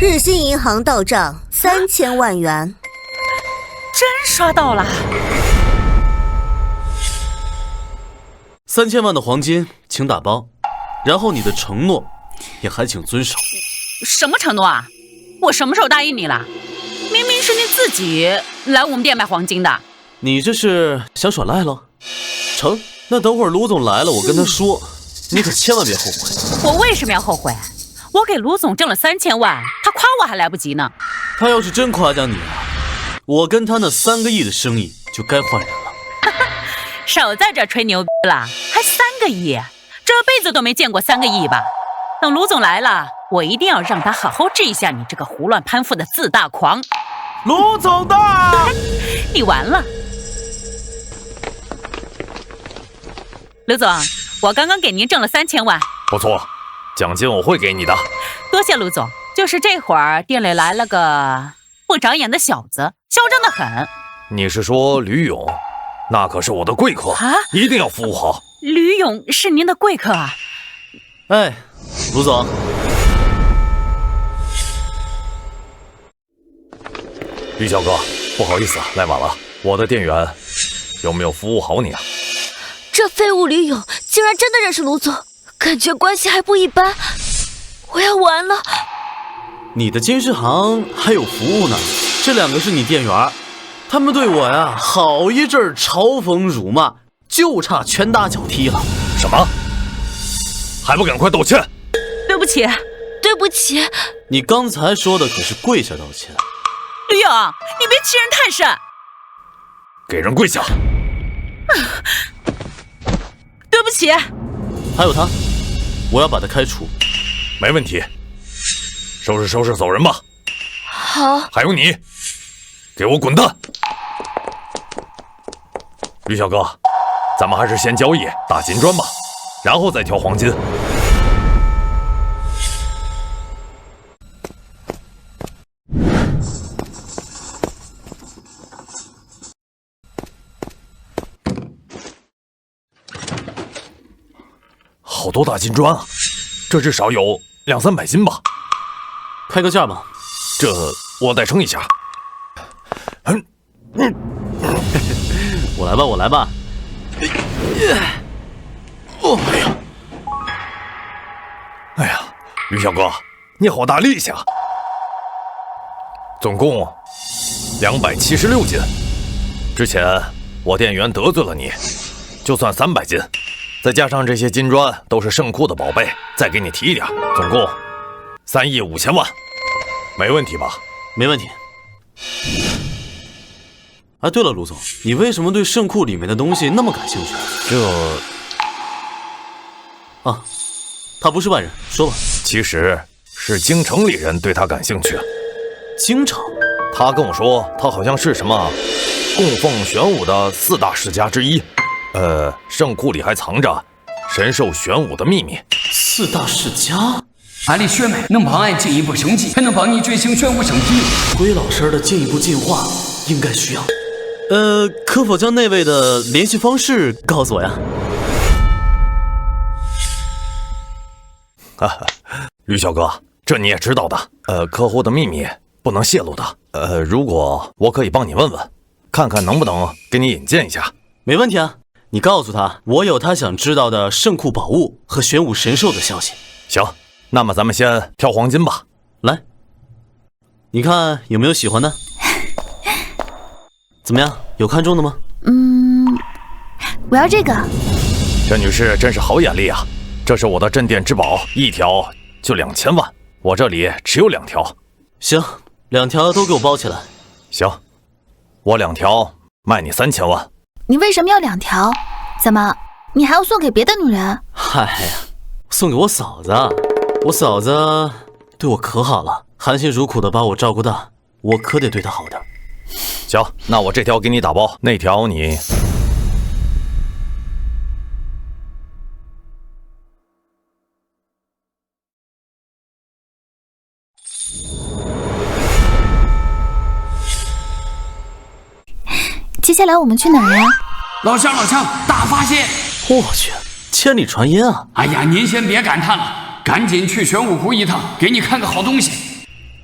日兴银行到账3000万元，真刷到了。3000万的黄金，请打包，然后你的承诺也还请遵守。什么承诺啊？我什么时候答应你了？明明是你自己来我们店买黄金的。你这是想耍赖喽？成，那等会儿卢总来了，我跟他说，你可千万别后悔。我为什么要后悔？我给卢总挣了3000万，他夸我还来不及呢。他要是真夸奖你啊，我跟他那3个亿的生意就该换人了。少在这吹牛逼了，还3个亿，这辈子都没见过3个亿吧？等卢总来了，我一定要让他好好治一下你这个胡乱攀附的自大狂。卢总到，你完了。卢总，我刚刚给您挣了3000万，不错，奖金我会给你的。多谢卢总。就是这会儿店里来了个不长眼的小子，嚣张得很。你是说吕勇？那可是我的贵客啊，一定要服务好。吕勇是您的贵客啊？哎，卢总。吕小哥，不好意思，来晚了。我的店员有没有服务好你啊？这废物吕勇竟然真的认识卢总，感觉关系还不一般。我要完了。你的金石行还有服务呢，这2个是你店员，他们对我呀好一阵嘲讽辱骂，就差拳打脚踢了。什么？还不赶快道歉！对不起，对不起。你刚才说的可是跪下道歉。吕勇，你别欺人太甚。给人跪下。对不起。还有他，我要把他开除。没问题。收拾收拾，走人吧。好。还有你，给我滚蛋！吕小哥，咱们还是先交易打金砖吧，然后再挑黄金。好多大金砖啊，这至少有200-300斤吧。开个价吧。这我再称一下。我来吧，我来吧。哎呀，吕小哥，你好大力气啊！总共276斤。之前我店员得罪了你，就算300斤，再加上这些金砖都是圣库的宝贝，再给你提一点，总共3亿5千万，没问题吧？没问题。哎，对了，卢总，你为什么对圣库里面的东西那么感兴趣？啊，他不是外人，说吧。其实是京城里人对他感兴趣。京城？他跟我说，他好像是什么供奉玄武的4大世家之一。圣库里还藏着神兽玄武的秘密。4大世家？安利血脉能帮俺进一步升级，还能帮你觉醒玄武圣体。龟老师的进一步进化应该需要。可否将那位的联系方式告诉我呀？吕小哥，这你也知道的。客户的秘密不能泄露的。如果我可以帮你问问，看看能不能给你引荐一下。没问题啊，你告诉他，我有他想知道的圣库宝物和玄武神兽的消息。行，那么咱们先挑黄金吧。来，你看有没有喜欢的？怎么样，有看中的吗？我要这个。这女士真是好眼力啊！这是我的镇店之宝，一条就2000万，我这里只有2条。行，2条都给我包起来。行，我2条卖你3000万。你为什么要2条？怎么，你还要送给别的女人？嗨呀，送给我嫂子。我嫂子对我可好了，含辛茹苦的把我照顾大，我可得对她好点。行，那我这条给你打包，那条你……接下来我们去哪儿呀？老乡，大发现！我去，千里传音啊！哎呀，您先别感叹了，赶紧去玄武湖一趟，给你看个好东西。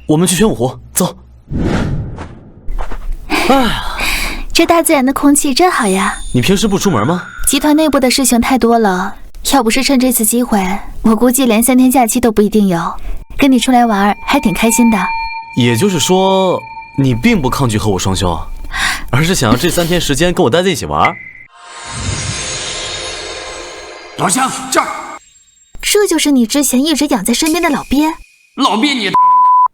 我们去玄武湖，走。哎呀，这大自然的空气真好呀！你平时不出门吗？集团内部的事情太多了，要不是趁这次机会，我估计连3天假期都不一定有。跟你出来玩还挺开心的。也就是说，你并不抗拒和我双休啊？而是想要这3天时间跟我待在一起玩。老乡，这儿。这就是你之前一直养在身边的老鳖？老鳖你，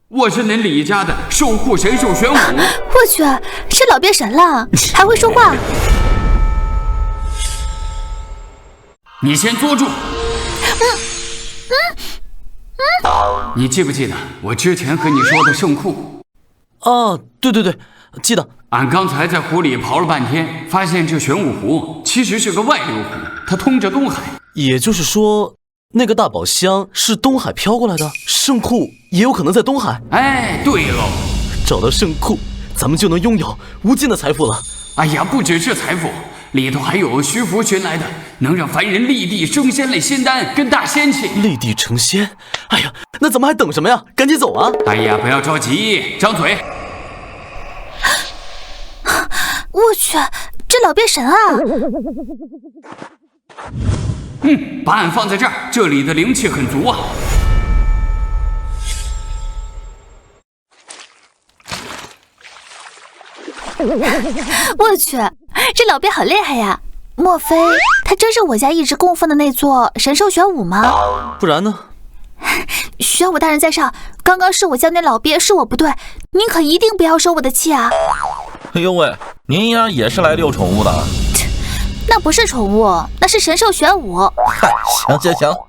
我是恁李家的守护神兽玄武。我去，是老鳖神了，还会说话。你先坐住。你记不记得我之前和你说的圣库？哦，对，记得。俺刚才在湖里刨了半天，发现这玄武湖其实是个外流湖，它通着东海。也就是说，那个大宝箱是东海飘过来的，圣库也有可能在东海。哎，对喽，找到圣库，咱们就能拥有无尽的财富了。哎呀，不只是财富，里头还有虚浮寻来的能让凡人立地升仙类仙丹跟大仙气。立地成仙？哎呀，那咱们还等什么呀？赶紧走啊！哎呀，不要着急，张嘴。我去，这老鳖神啊！把俺放在这儿，这里的灵气很足啊。我去，这老鳖好厉害呀！莫非他真是我家一直供奉的那座神兽玄武吗？不然呢？玄武大人在上，刚刚是我叫那老鳖，是我不对，您可一定不要生我的气啊！哎呦喂，您呀也是来遛宠物的？那不是宠物，那是神兽玄武。嗨，行，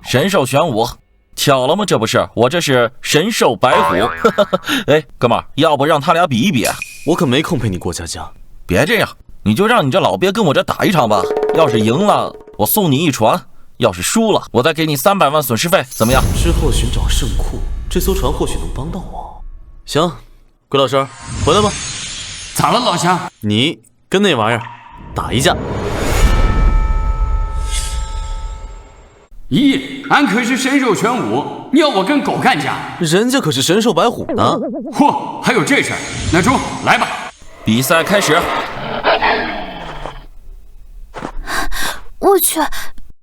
神兽玄武，巧了吗？这不是，我这是神兽白虎。哎，哥们儿，要不让他俩比一比？我可没空陪你过家家。别这样，你就让你这老鳖跟我这打一场吧。要是赢了，我送你一船；要是输了，我再给你300万损失费，怎么样？之后寻找圣库，这艘船或许能帮到我。行，鬼老师，回来吧。咋了，老乡？你跟那玩意儿打一架。咦，俺可是神兽玄武，你要我跟狗干架？人家可是神兽白虎呢。嚯，还有这事儿？那猪，来吧。比赛开始。我去，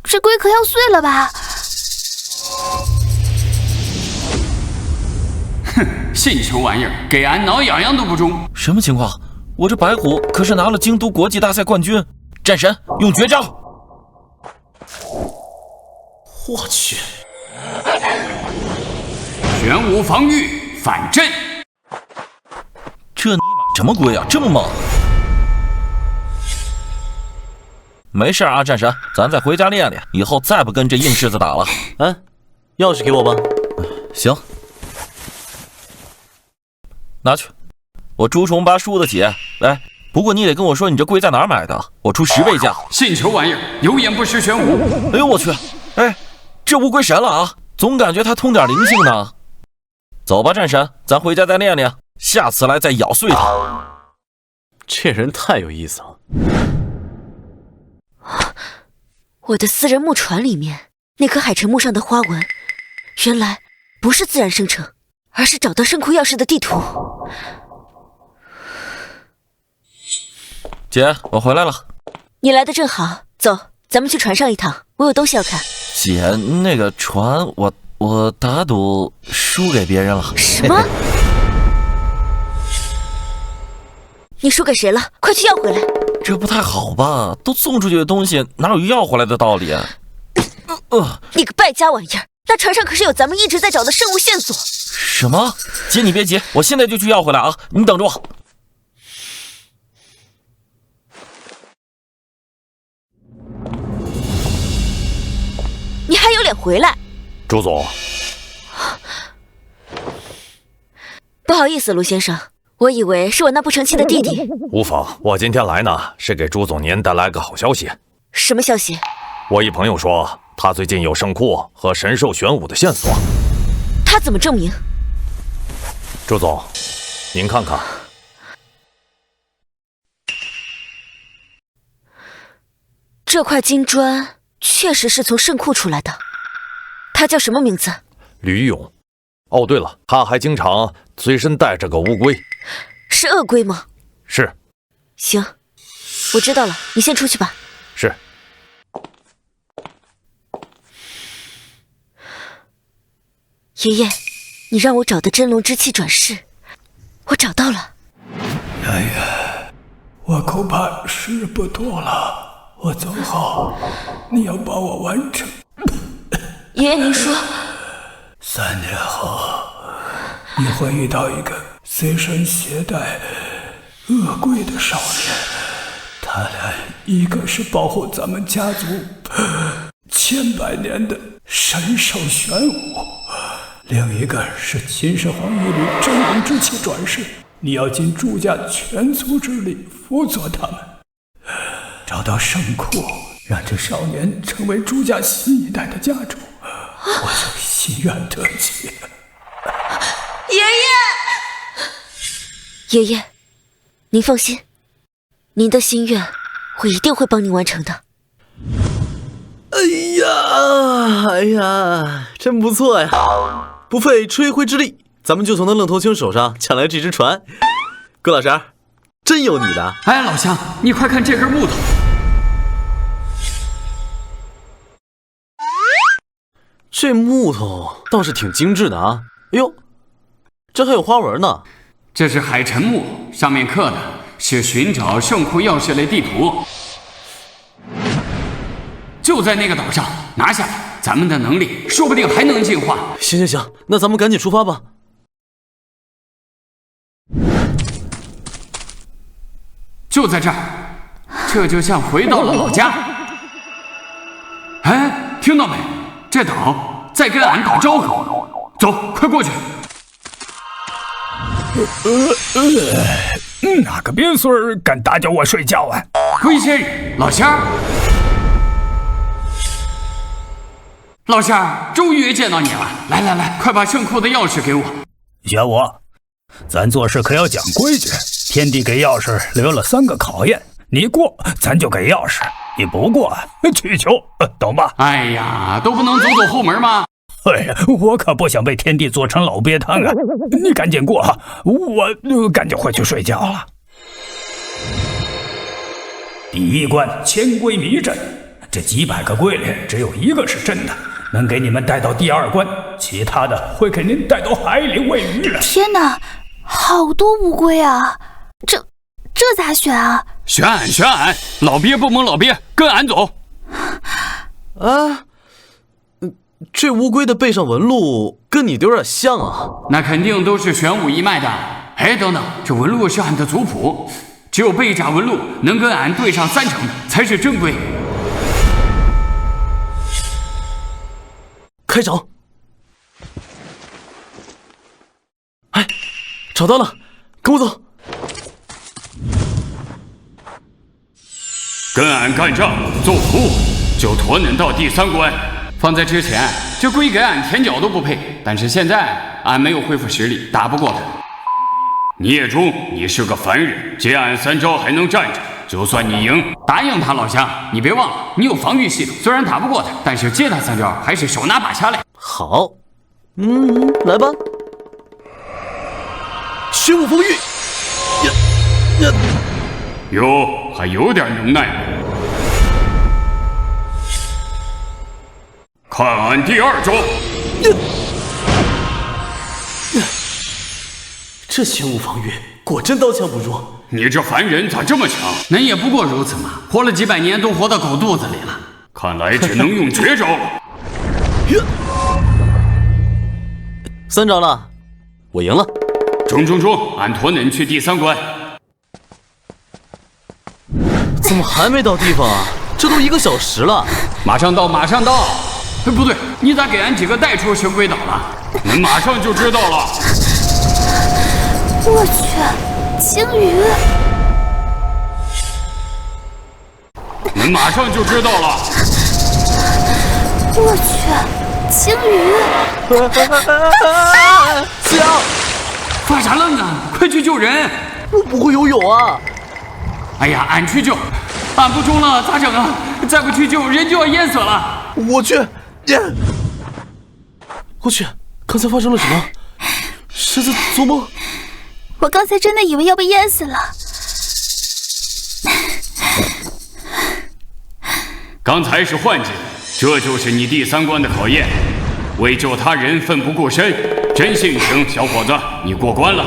这龟壳要碎了吧？哼，信球玩意儿，给俺挠痒痒都不中。什么情况？我这白虎可是拿了京都国际大赛冠军。战神用绝招。我去！玄武防御反震。这尼玛什么龟啊，这么猛！没事啊，战神，咱再回家练练，以后再不跟这硬柿子打了。哎，钥匙给我吧。行，拿去。我朱重八输得起。哎，不过你得跟我说你这龟在哪儿买的，我出10倍价。信球玩意儿，有眼不识玄武。哎呦我去！哎，这乌龟神了啊！总感觉它通点灵性呢。走吧，战神，咱回家再练练，下次来再咬碎它。这人太有意思了。我的私人木船里面那颗海沉木上的花纹，原来不是自然生成，而是找到圣库钥匙的地图。姐，我回来了。你来的正好，走，咱们去船上一趟，我有东西要看。姐，那个船我打赌输给别人了。什么？你输给谁了？快去要回来！这不太好吧？都送出去的东西哪有要回来的道理？你个败家玩意儿！那船上可是有咱们一直在找的圣物线索。什么？姐你别急，我现在就去要回来啊！你等着我。你还有脸回来？朱总，不好意思，卢先生，我以为是我那不成器的弟弟。无妨，我今天来呢，是给朱总您带来个好消息。什么消息？我一朋友说，他最近有圣库和神兽玄武的线索。他怎么证明？朱总，您看看。这块金砖确实是从圣库出来的。他叫什么名字？吕勇。哦，对了，他还经常随身带着个乌龟。是鳄龟吗？是。行，我知道了，你先出去吧。是。爷爷，你让我找的真龙之气转世，我找到了。哎呀，我恐怕时日不多了，我走后，你要帮我完成。爷爷，您说，3年后，你会遇到一个随身携带恶鬼的少年，他俩一个是保护咱们家族千百年的神兽玄武，另一个是秦始皇一缕真龙之气转世。你要尽朱家全族之力辅佐他们，找到圣库，让这少年成为朱家新一代的家主，我就心愿得解。爷爷，您放心，您的心愿我一定会帮您完成的。哎呀，真不错呀！不费吹灰之力，咱们就从那愣头青手上抢来这只船。郭老师，真有你的！哎，老乡，你快看这根木头。这木头倒是挺精致的啊！哎呦，这还有花纹呢。这是海沉木，上面刻的是寻找圣库钥匙类地图。就在那个岛上，拿下来，咱们的能力说不定还能进化。行，那咱们赶紧出发吧。就在这儿，这就像回到了老家。哎，听到没？这岛在跟俺打招呼，走，快过去。哪个鳖孙儿敢打搅我睡觉啊？龟仙人，老乡。老乡，终于见到你了！来，快把圣库的钥匙给我。小五，咱做事可要讲规矩。天帝给钥匙留了3个考验，你过咱就给钥匙，你不过去求，懂吧？哎呀，都不能走后门吗？哎呀，我可不想被天帝做成老鳖汤啊！你赶紧过，我赶紧回去睡觉了。第1关千龟迷阵，这几百个龟里只有1个是真的，能给你们带到第2关，其他的会给您带到海里喂鱼了。天哪，好多乌龟啊！这咋选啊？选俺，老鳖不蒙老鳖，跟俺走。啊，这乌龟的背上纹路跟你的有点像啊。那肯定都是玄武一脉的。哎，等等，这纹路是俺的族谱，只有背甲纹路能跟俺对上3成的才是正规。开找！哎，找到了，跟我走。跟俺干仗，做服务，就驮恁到第3关。放在之前，这龟给俺舔脚都不配，但是现在俺没有恢复实力，打不过他。聂忠，你是个凡人，接俺3招还能站着，就算你赢，答应他老乡，你别忘了，你有防御系统，虽然打不过他，但是接他3招还是手拿把掐嘞。好，来吧。玄武风域，哟，还有点能耐。看俺第2招。这玄武防御果真刀枪不入。你这凡人咋这么强？恁也不过如此嘛，活了几百年都活到狗肚子里了。看来只能用绝招了。3招了，我赢了。中，俺驮恁去第3关。怎么还没到地方啊？这都1个小时了。马上到。哎，不对，你咋给俺几个带出神鬼岛了？恁马上就知道了。我去，鲸鱼！恁马上就知道了。我去，鲸鱼！香，发啥愣啊？快去救人！我不会游泳啊！哎呀，俺去救，俺不中了咋整啊？再不去救，人就要淹死了。我去，我去，刚才发生了什么？是在做梦？我刚才真的以为要被淹死了。刚才是幻觉，这就是你第3关的考验。为救他人奋不顾身，真性情，小伙子，你过关了。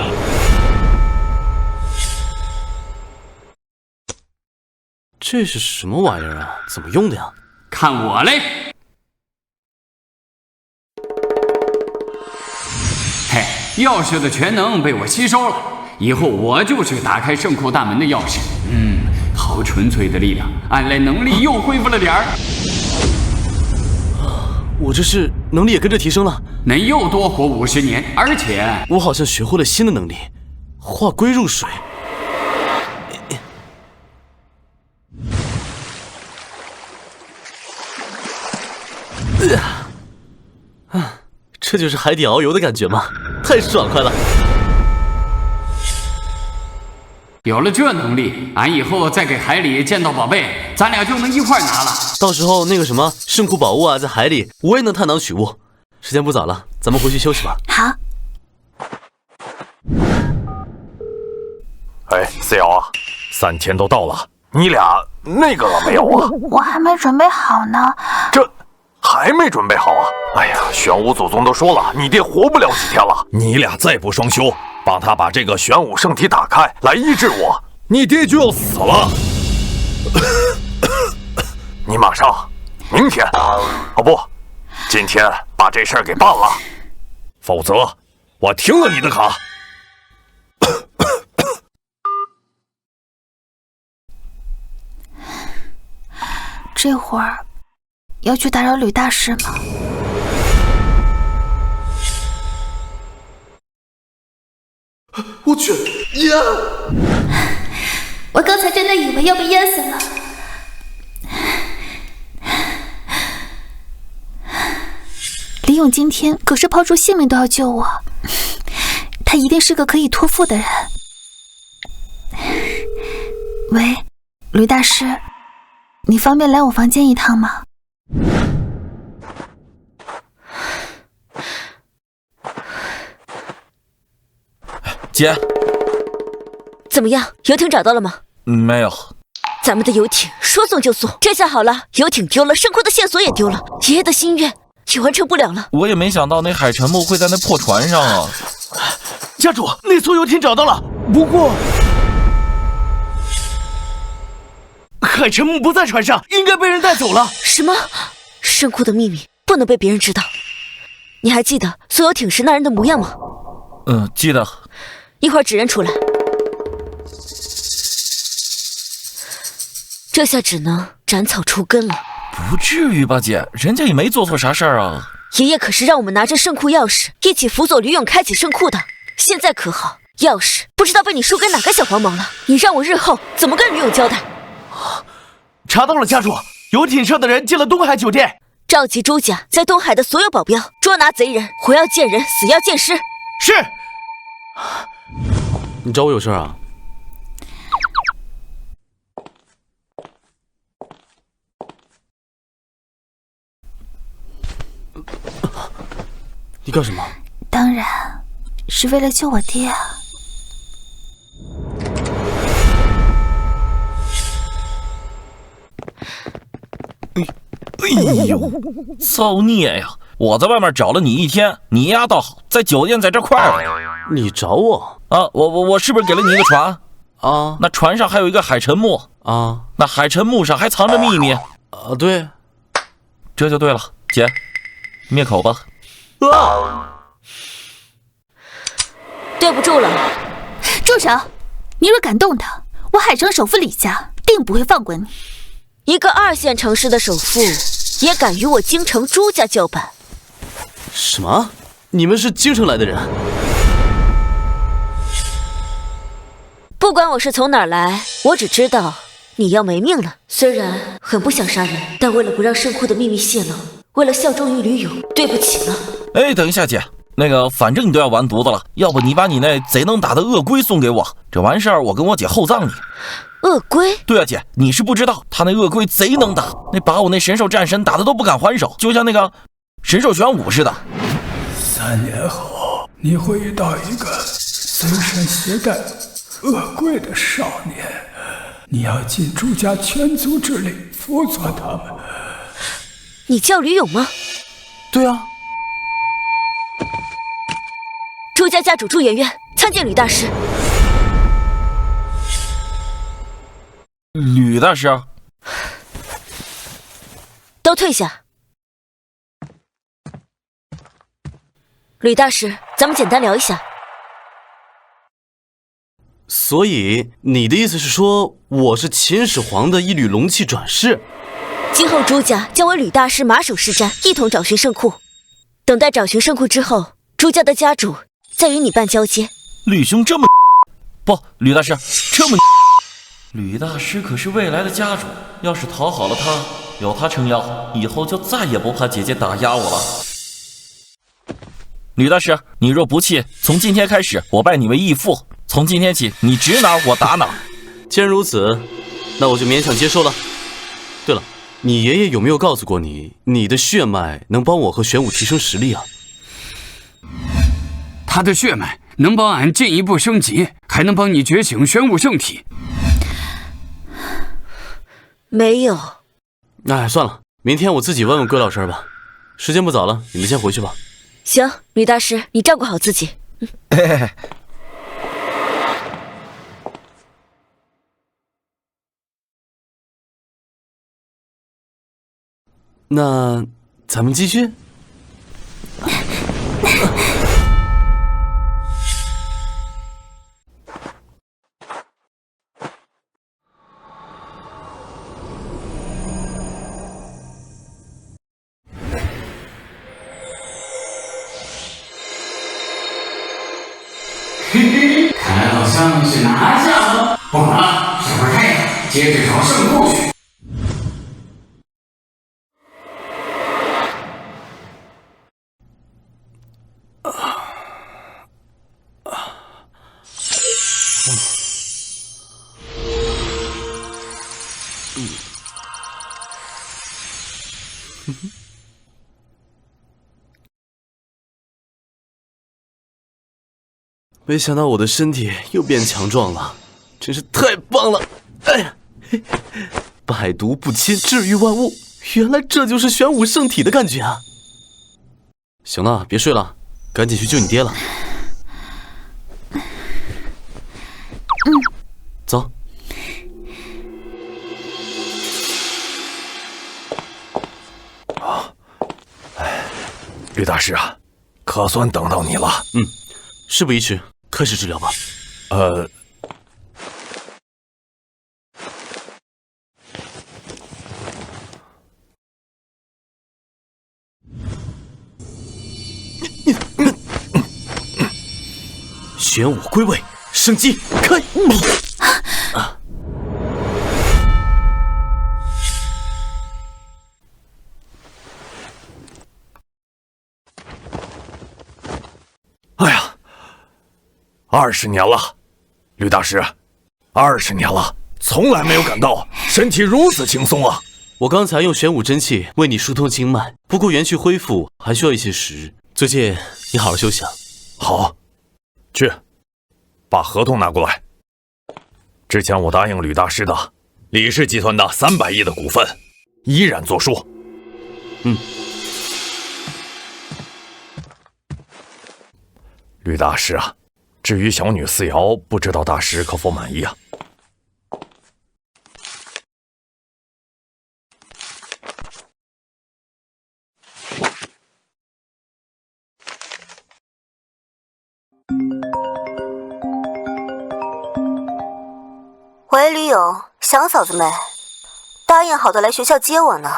这是什么玩意儿啊？怎么用的呀？看我嘞！嘿，钥匙的全能被我吸收了，以后我就是打开圣库大门的钥匙。好纯粹的力量，按来能力又恢复了点儿。我这是能力也跟着提升了，能又多活50年，而且我好像学会了新的能力，化龟入水。这就是海底遨游的感觉吗？太爽快了！有了这能力，俺以后再给海里见到宝贝，咱俩就能一块拿了。到时候那个什么圣库宝物啊，在海里我也能探囊取物。时间不早了，咱们回去休息吧。好。哎，思瑶啊，3天都到了，你俩那个了没有啊？我还没准备好呢。这还没准备好啊？哎呀，玄武祖宗都说了，你爹活不了几天了。你俩再不双修，帮他把这个玄武圣体打开，来医治我，你爹就要死了。你马上，明天，哦不，今天把这事儿给办了，否则我停了你的卡。这会儿要去打扰吕大师吗？我去呀！我刚才真的以为要被淹死了。李勇今天可是抛出性命都要救我，他一定是个可以托付的人。喂，吕大师，你方便来我房间一趟吗？姐，怎么样？游艇找到了吗？没有。咱们的游艇说送就送，这下好了，游艇丢了，圣库的线索也丢了，爷爷的心愿也完成不了了。我也没想到那海沉木会在那破船上啊！家主，那艘游艇找到了，不过海沉木不在船上，应该被人带走了。什么？圣库的秘密不能被别人知道。你还记得坐游艇时那人的模样吗？记得。一会儿指认出来。这下只能斩草除根了。不至于吧，姐，人家也没做错啥事儿啊。爷爷可是让我们拿着圣库钥匙一起辅佐吕勇开启圣库的，现在可好，钥匙不知道被你输给哪个小黄毛了，你让我日后怎么跟吕勇交代？查到了，家主，游艇上的人进了东海酒店。召集朱家在东海的所有保镖，捉拿贼人，活要见人，死要见尸。是。你找我有事啊？你干什么？当然是为了救我爹啊！哎呦，造孽呀！我在外面找了你1天，你丫倒好，在酒店在这快了。你找我啊？我是不是给了你一个船啊？那船上还有一个海沉木啊？那海沉木上还藏着秘密啊？对，这就对了，姐，灭口吧。对不住了，住手！你若敢动他，我海城首富李家定不会放过你。一个2线城市的首富，也敢与我京城朱家叫板？什么？你们是京城来的人？不管我是从哪儿来，我只知道你要没命了。虽然很不想杀人，但为了不让圣库的秘密泄露，为了效忠于吕勇，对不起了。哎，等一下，姐，那个，反正你都要完犊子了，要不你把你那贼能打的鳄龟送给我，这完事儿我跟我姐厚葬你。鳄龟？对啊，姐，你是不知道，他那鳄龟贼能打，那把我那神兽战神打的都不敢还手，就像那个神兽玄武似的。3年后，你会遇到一个随身携带鳄龟的少年，你要尽朱家全族之力辅佐他们。你叫吕勇吗？对啊。朱家家主朱媛媛参见吕大师。吕大师，都退下。吕大师，咱们简单聊一下。所以你的意思是说，我是秦始皇的一缕龙气转世？今后朱家将为吕大师马首是瞻，一同找寻圣库。等待找寻圣库之后，朱家的家主再与你办交接。吕兄这么不，吕大师这么吕大师可是未来的家主，要是讨好了他，有他撑腰，以后就再也不怕姐姐打压我了。吕大师，你若不弃，从今天开始我拜你为义父，从今天起你指哪我打哪。既然如此，那我就勉强接受了。对了，你爷爷有没有告诉过你，你的血脉能帮我和玄武提升实力啊？他的血脉能帮俺进一步升级，还能帮你觉醒玄武圣体。没有。哎，算了，明天我自己问问龟老师吧。时间不早了，你们先回去吧。行，吕大师，你照顾好自己。那咱们继续。看来好像是拿下了。不管了，上会太阳，接着找圣库去。没想到我的身体又变强壮了，真是太棒了！哎呀，百毒不侵，治愈万物，原来这就是玄武圣体的感觉啊！行了，别睡了，赶紧去救你爹了。走。吕大师啊，可算等到你了。事不宜迟，开始治疗吧。玄武归位，升级开！哎呀，20年了，吕大师，20年了，从来没有感到身体如此轻松啊！我刚才用玄武真气为你疏通经脉，不过元气恢复还需要一些时日。最近你好好休息啊。好，去，把合同拿过来。之前我答应吕大师的李氏集团的300亿的股份，依然作数。吕大师啊，至于小女四瑶，不知道大师可否满意啊？喂，吕勇，想嫂子没？答应好的来学校接我呢，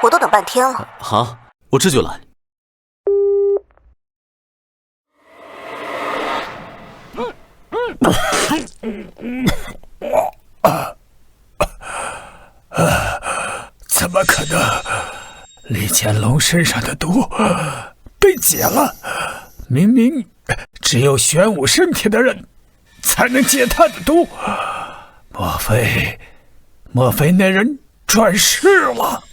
我都等半天了。好，我这就来。怎么可能？李乾隆身上的毒被解了，明明只有玄武圣体的人才能解他的毒，莫非那人转世了？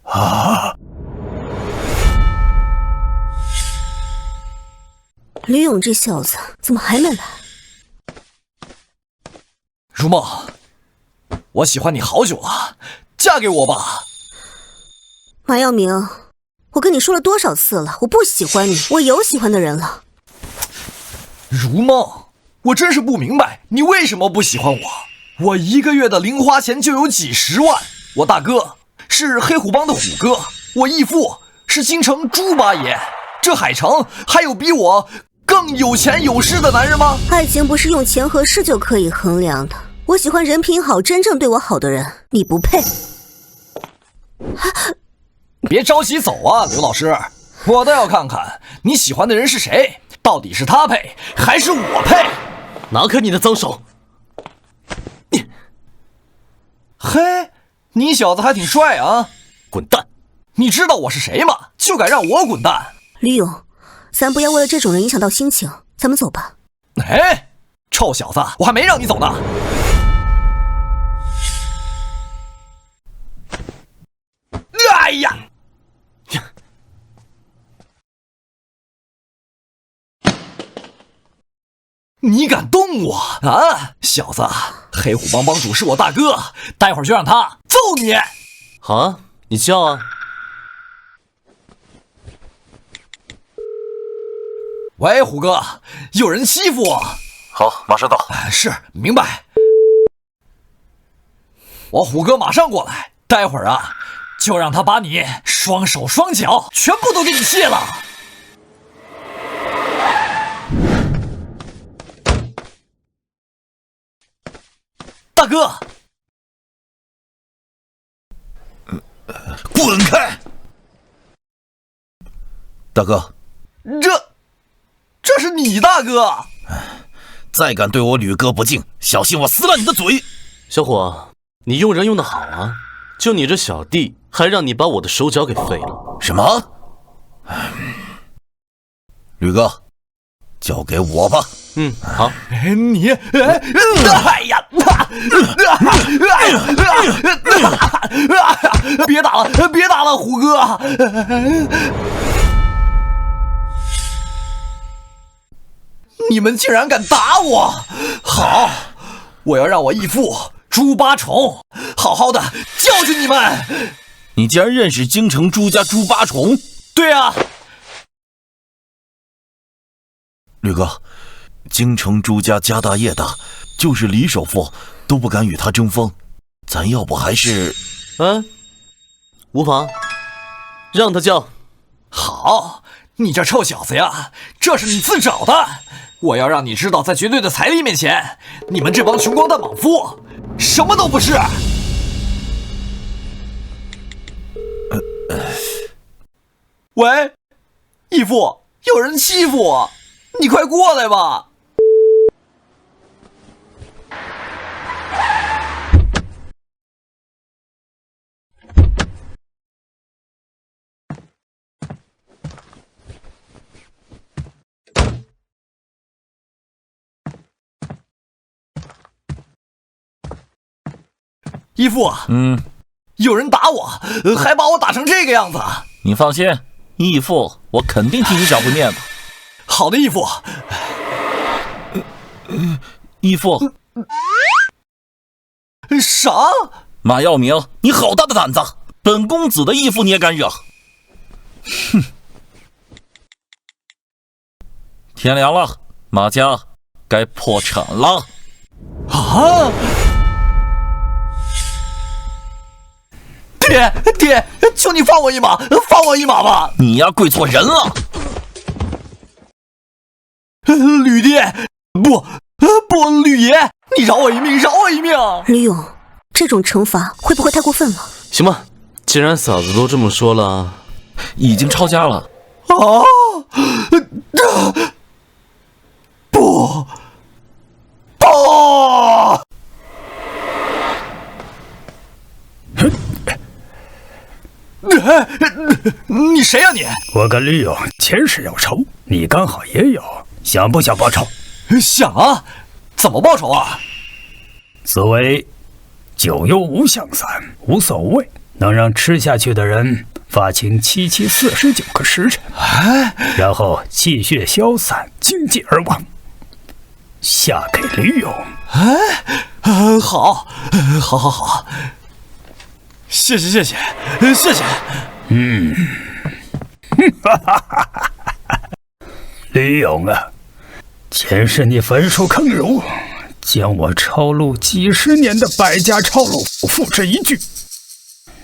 啊！吕勇这小子怎么还没来？如梦，我喜欢你好久了，嫁给我吧。马耀明，我跟你说了多少次了，我不喜欢你，我有喜欢的人了。如梦，我真是不明白你为什么不喜欢我。我1个月的零花钱就有几10万，我大哥是黑虎帮的虎哥，我义父是京城猪八爷。这海城还有比我更有钱有势的男人吗？爱情不是用钱和势就可以衡量的。我喜欢人品好、真正对我好的人，你不配。别着急走啊，刘老师，我倒要看看你喜欢的人是谁，到底是他配还是我配？拿开你的脏手！嘿，你小子还挺帅啊！滚蛋！你知道我是谁吗？就敢让我滚蛋！李勇，咱不要为了这种人影响到心情，咱们走吧。哎，臭小子，我还没让你走呢！哎呀！你敢动我啊，小子！黑虎帮帮主是我大哥，待会儿就让他揍你。好啊，你叫啊。喂，虎哥，有人欺负我。好，马上到。是，明白。我虎哥马上过来，待会儿啊，就让他把你双手双脚全部都给你卸了。大哥，滚开！大哥，这是你大哥！再敢对我吕哥不敬，小心我撕了你的嘴！小伙，你用人用得好啊！就你这小弟，还让你把我的手脚给废了。什么？吕哥，交给我吧。好。你，哎呀！别打了，别打了，虎哥！你们竟然敢打我！好，我要让我义父猪八重好好的教训你们！你竟然认识京城朱家猪八重？对啊，吕哥，京城朱家家大业大，就是李首富都不敢与他争锋，咱要不还是……无妨，让他叫。好，你这臭小子呀，这是你自找的！我要让你知道，在绝对的财力面前，你们这帮穷光蛋莽夫什么都不是。喂，义父，有人欺负我，你快过来吧！义父，有人打我，还把我打成这个样子。你放心，义父，我肯定替你找回面子。好的，义父。义父，啥？马耀明，你好大的胆子！本公子的义父你也敢惹？哼！天凉了，马家该破产了。啊！爹，求你放我一马，放我一马吧！你呀，跪错人了。吕爹，不，吕爷，你饶我一命，饶我一命！吕勇，这种惩罚会不会太过分了？行吧，既然嫂子都这么说了，已经抄家了。不！你谁呀你？我跟吕勇前世有仇，你刚好也有，想不想报仇？想啊，怎么报仇啊？所谓酒有无相散，无所谓，能让吃下去的人发情749个时辰，然后气血消散，精尽而亡。下给吕勇。好，谢谢。吕勇啊，前世你焚书坑儒，将我抄录几十年的百家抄录付之一炬，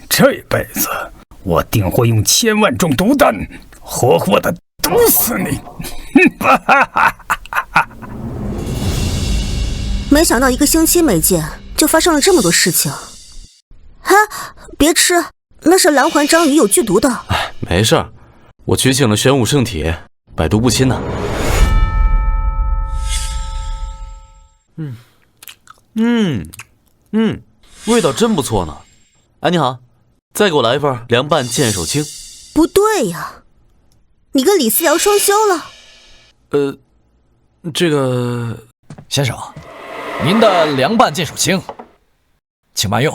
这辈子我定会用1000万种毒弹，活活的毒死你！没想到1个星期没见，就发生了这么多事情。哈，别吃，那是蓝环章鱼，有剧毒的。哎，没事儿，我取请了玄武圣体，百毒不侵呢。味道真不错呢。哎，你好，再给我来一份凉拌剑手青。不对呀，你跟李思瑶双修了？这个先生，您的凉拌剑手青，请慢用。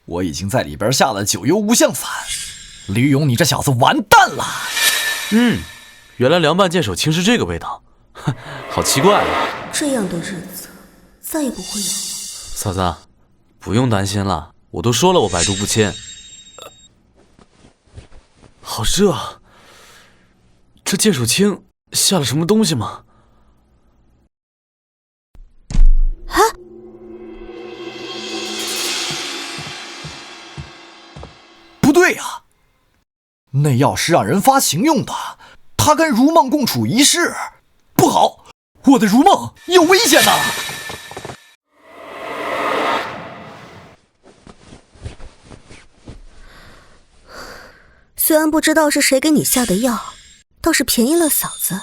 我已经在里边下了9幽无相散，吕勇，你这小子完蛋了！原来凉拌剑手青是这个味道，好奇怪啊！这样的日子再也不会有了。嫂子，不用担心了，我都说了我百毒不侵。好热啊！这剑手青下了什么东西吗？不对呀，那药是让人发情用的，他跟如梦共处一室，不好，我的如梦有危险呐！虽然不知道是谁给你下的药，倒是便宜了嫂子。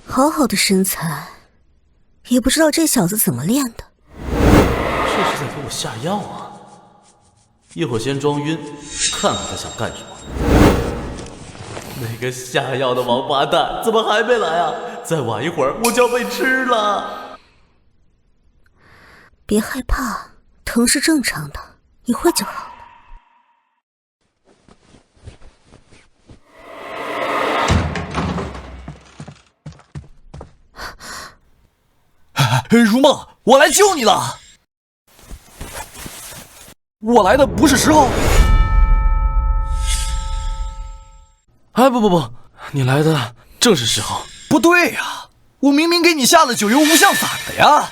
好好的身材，也不知道这小子怎么练的。这是在给我下药啊！一会儿先装晕，看看他想干什么。那个下药的王八蛋怎么还没来啊？再晚一会儿我就要被吃了。别害怕，疼是正常的，一会就好了。如梦，我来救你了。我来的不是时候。哎，不，你来的正是时候。不对呀，我明明给你下了9幽无相散的呀。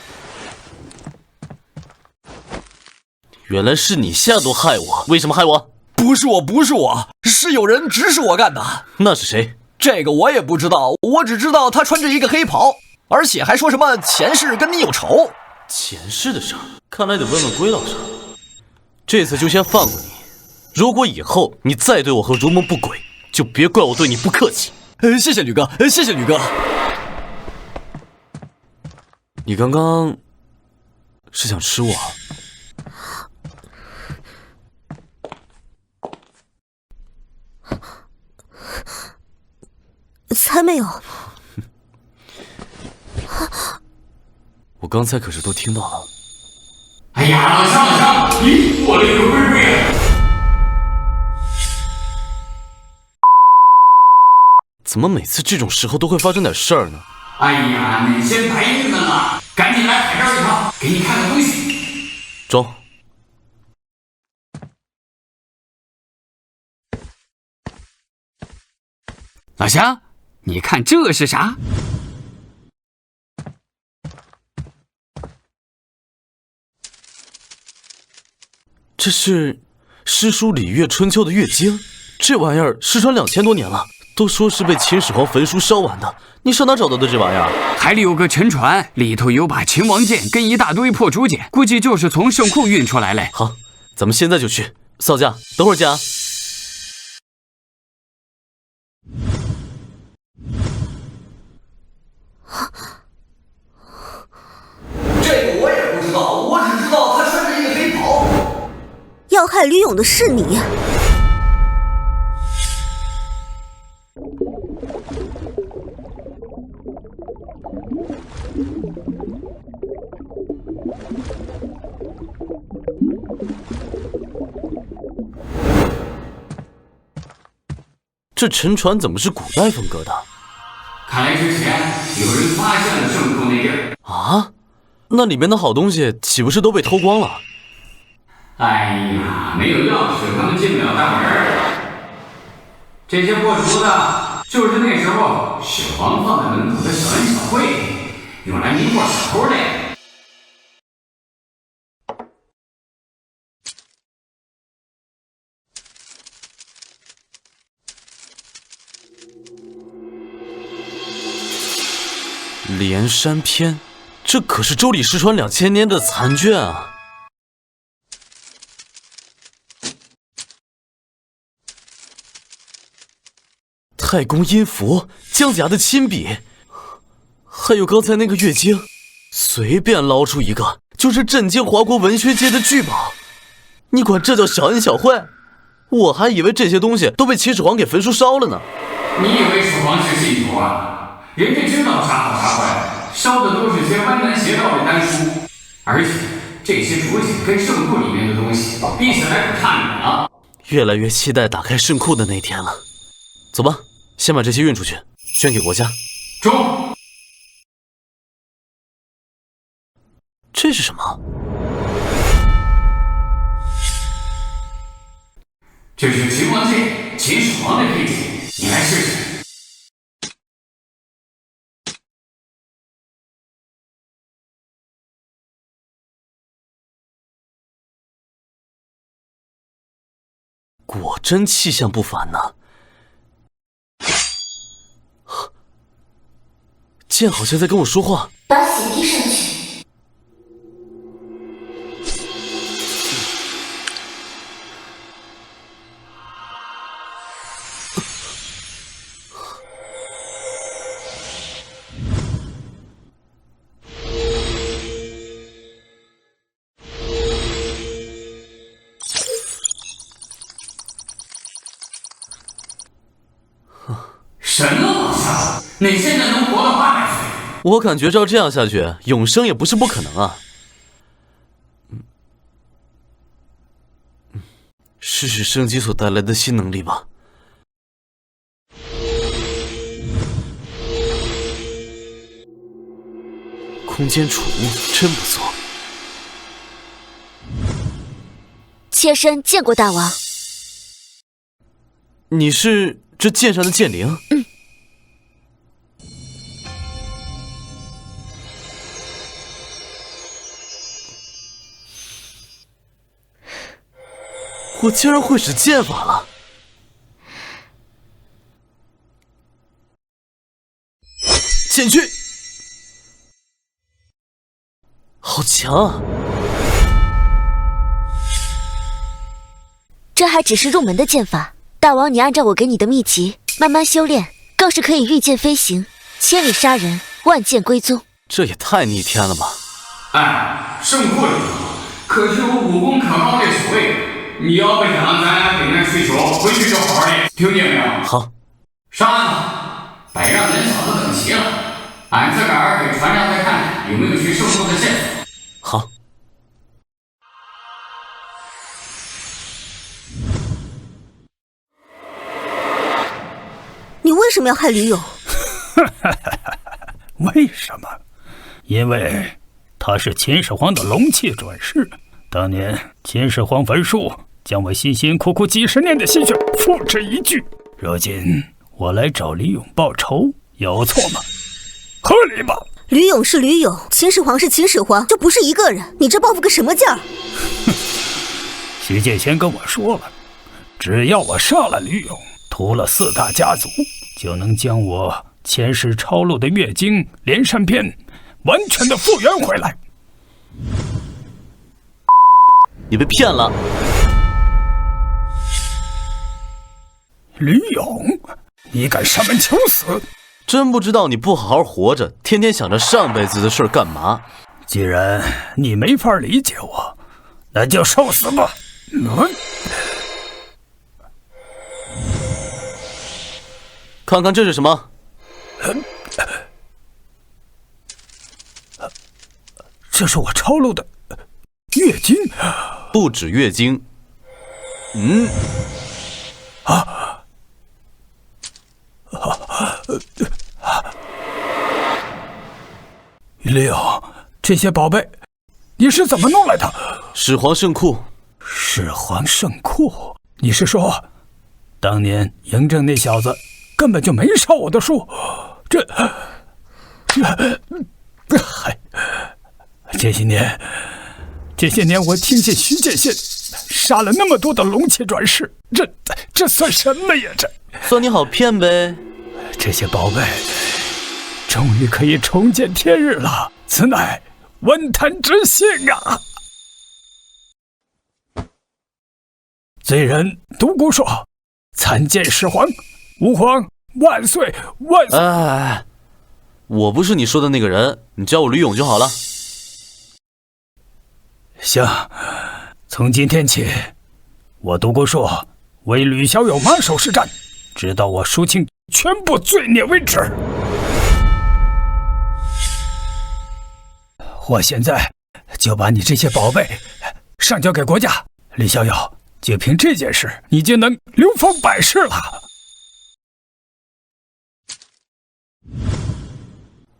原来是你下毒害我，为什么害我？不是我，是有人指使我干的。那是谁？这个我也不知道，我只知道他穿着一个黑袍。而且还说什么前世跟你有仇，前世的事儿，看来得问问龟老师。这次就先放过你，如果以后你再对我和如梦不轨，就别怪我对你不客气。谢谢吕哥，谢谢吕哥。你刚刚是想吃我？才没有。我刚才可是都听到了。哎呀，老乡，咦，我的一个龟龟！怎么每次这种时候都会发生点事儿呢？哎呀，你先白日们了，赶紧来海边一趟，给你看个东西。中。老乡，你看这是啥？这是诗书礼乐春秋的乐经，这玩意儿失传2000多年了，都说是被秦始皇焚书烧完的。你上哪找到的这玩意儿？海里有个沉船，里头有把秦王剑跟一大堆破竹简，估计就是从圣库运出来嘞。好，咱们现在就去。嫂子，等会儿见啊。这个我也不知道，我只知道他穿着一个黑袍。要害吕勇的是你。这沉船怎么是古代风格的？看来之前有人发现了圣库那地儿啊，那里面的好东西岂不是都被偷光了？哎呀，没有钥匙可能进不了大门。这些破厨子就是那时候始皇放在门口的小恩小惠，用来迷惑小偷的。连山篇，这可是周礼失传2000年的残卷啊！太公阴符，姜子牙的亲笔，还有刚才那个月经，随便捞出一个就是震惊华国文学界的巨宝。你管这叫小恩小惠？我还以为这些东西都被秦始皇给焚书烧了呢。你以为始皇是信徒啊？人家知道啥好啥坏，烧的都是些歪门邪道的丹书，而且这些竹简跟圣库里面的东西比起来可差远了。越来越期待打开圣库的那天了。走吧，先把这些运出去，捐给国家。中。这是什么？这是秦王剑，秦始皇的佩剑，你来试试。果真气象不凡呐！剑好像在跟我说话。把血滴上去。什么好笑？你现在能活到800岁？我感觉照这样下去，永生也不是不可能啊。试试升级所带来的新能力吧。空间储物真不错。妾身见过大王。你是这剑上的剑灵？嗯。我竟然会使剑法了！剑去！好强啊！这还只是入门的剑法，大王你按照我给你的秘籍慢慢修炼，更是可以御剑飞行，千里杀人，万剑归宗。这也太逆天了吧！哎，圣库里可是有武功可靠的守卫。你要不想咱俩给那睡球，回去就好好练，听见没有？好。上岸吧，别让人嫂子等急了。俺自个儿给船上再看有没有去圣库的线索。好。你为什么要害吕勇？为什么？因为他是秦始皇的龙气转世。当年秦始皇焚书，将我辛辛苦苦几10年的心血付之一炬。如今我来找李勇报仇，有错吗？合理吧？吕勇是吕勇，秦始皇是秦始皇，就不是一个人。你这报复个什么劲儿？徐建先跟我说了，只要我杀了吕勇，屠了4大家族，就能将我前世抄录的月经连山篇完全的复原回来。你被骗了，吕勇，你敢上门求死？真不知道你不好好活着，天天想着上辈子的事干嘛？既然你没法理解我，那就受死吧！看看这是什么？这是我抄录的月经。不止月经。李勇，这些宝贝你是怎么弄来的？始皇圣库。始皇圣库？你是说，当年嬴政那小子根本就没烧我的书？这些年我听见徐建宪杀了那么多的龙切转世，这算什么呀？这算你好骗呗。这些宝贝终于可以重见天日了，此乃文坛之幸啊！罪人独孤硕参见始皇，吾皇万岁万岁！哎，我不是你说的那个人，你叫我吕勇就好了。行，从今天起，我独孤硕为吕小友马首是瞻，直到我赎清全部罪孽为止。我现在就把你这些宝贝上交给国家，李逍遥，就凭这件事，你就能流芳百世了。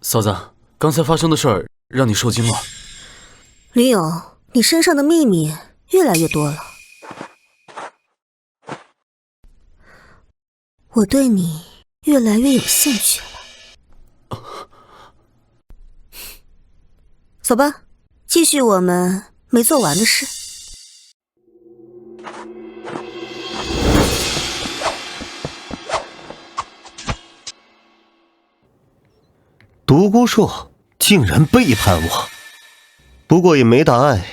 嫂子，刚才发生的事儿让你受惊了。吕勇，你身上的秘密越来越多了，我对你越来越有兴趣了。走吧，继续我们没做完的事。独孤硕竟然背叛我，不过也没大碍，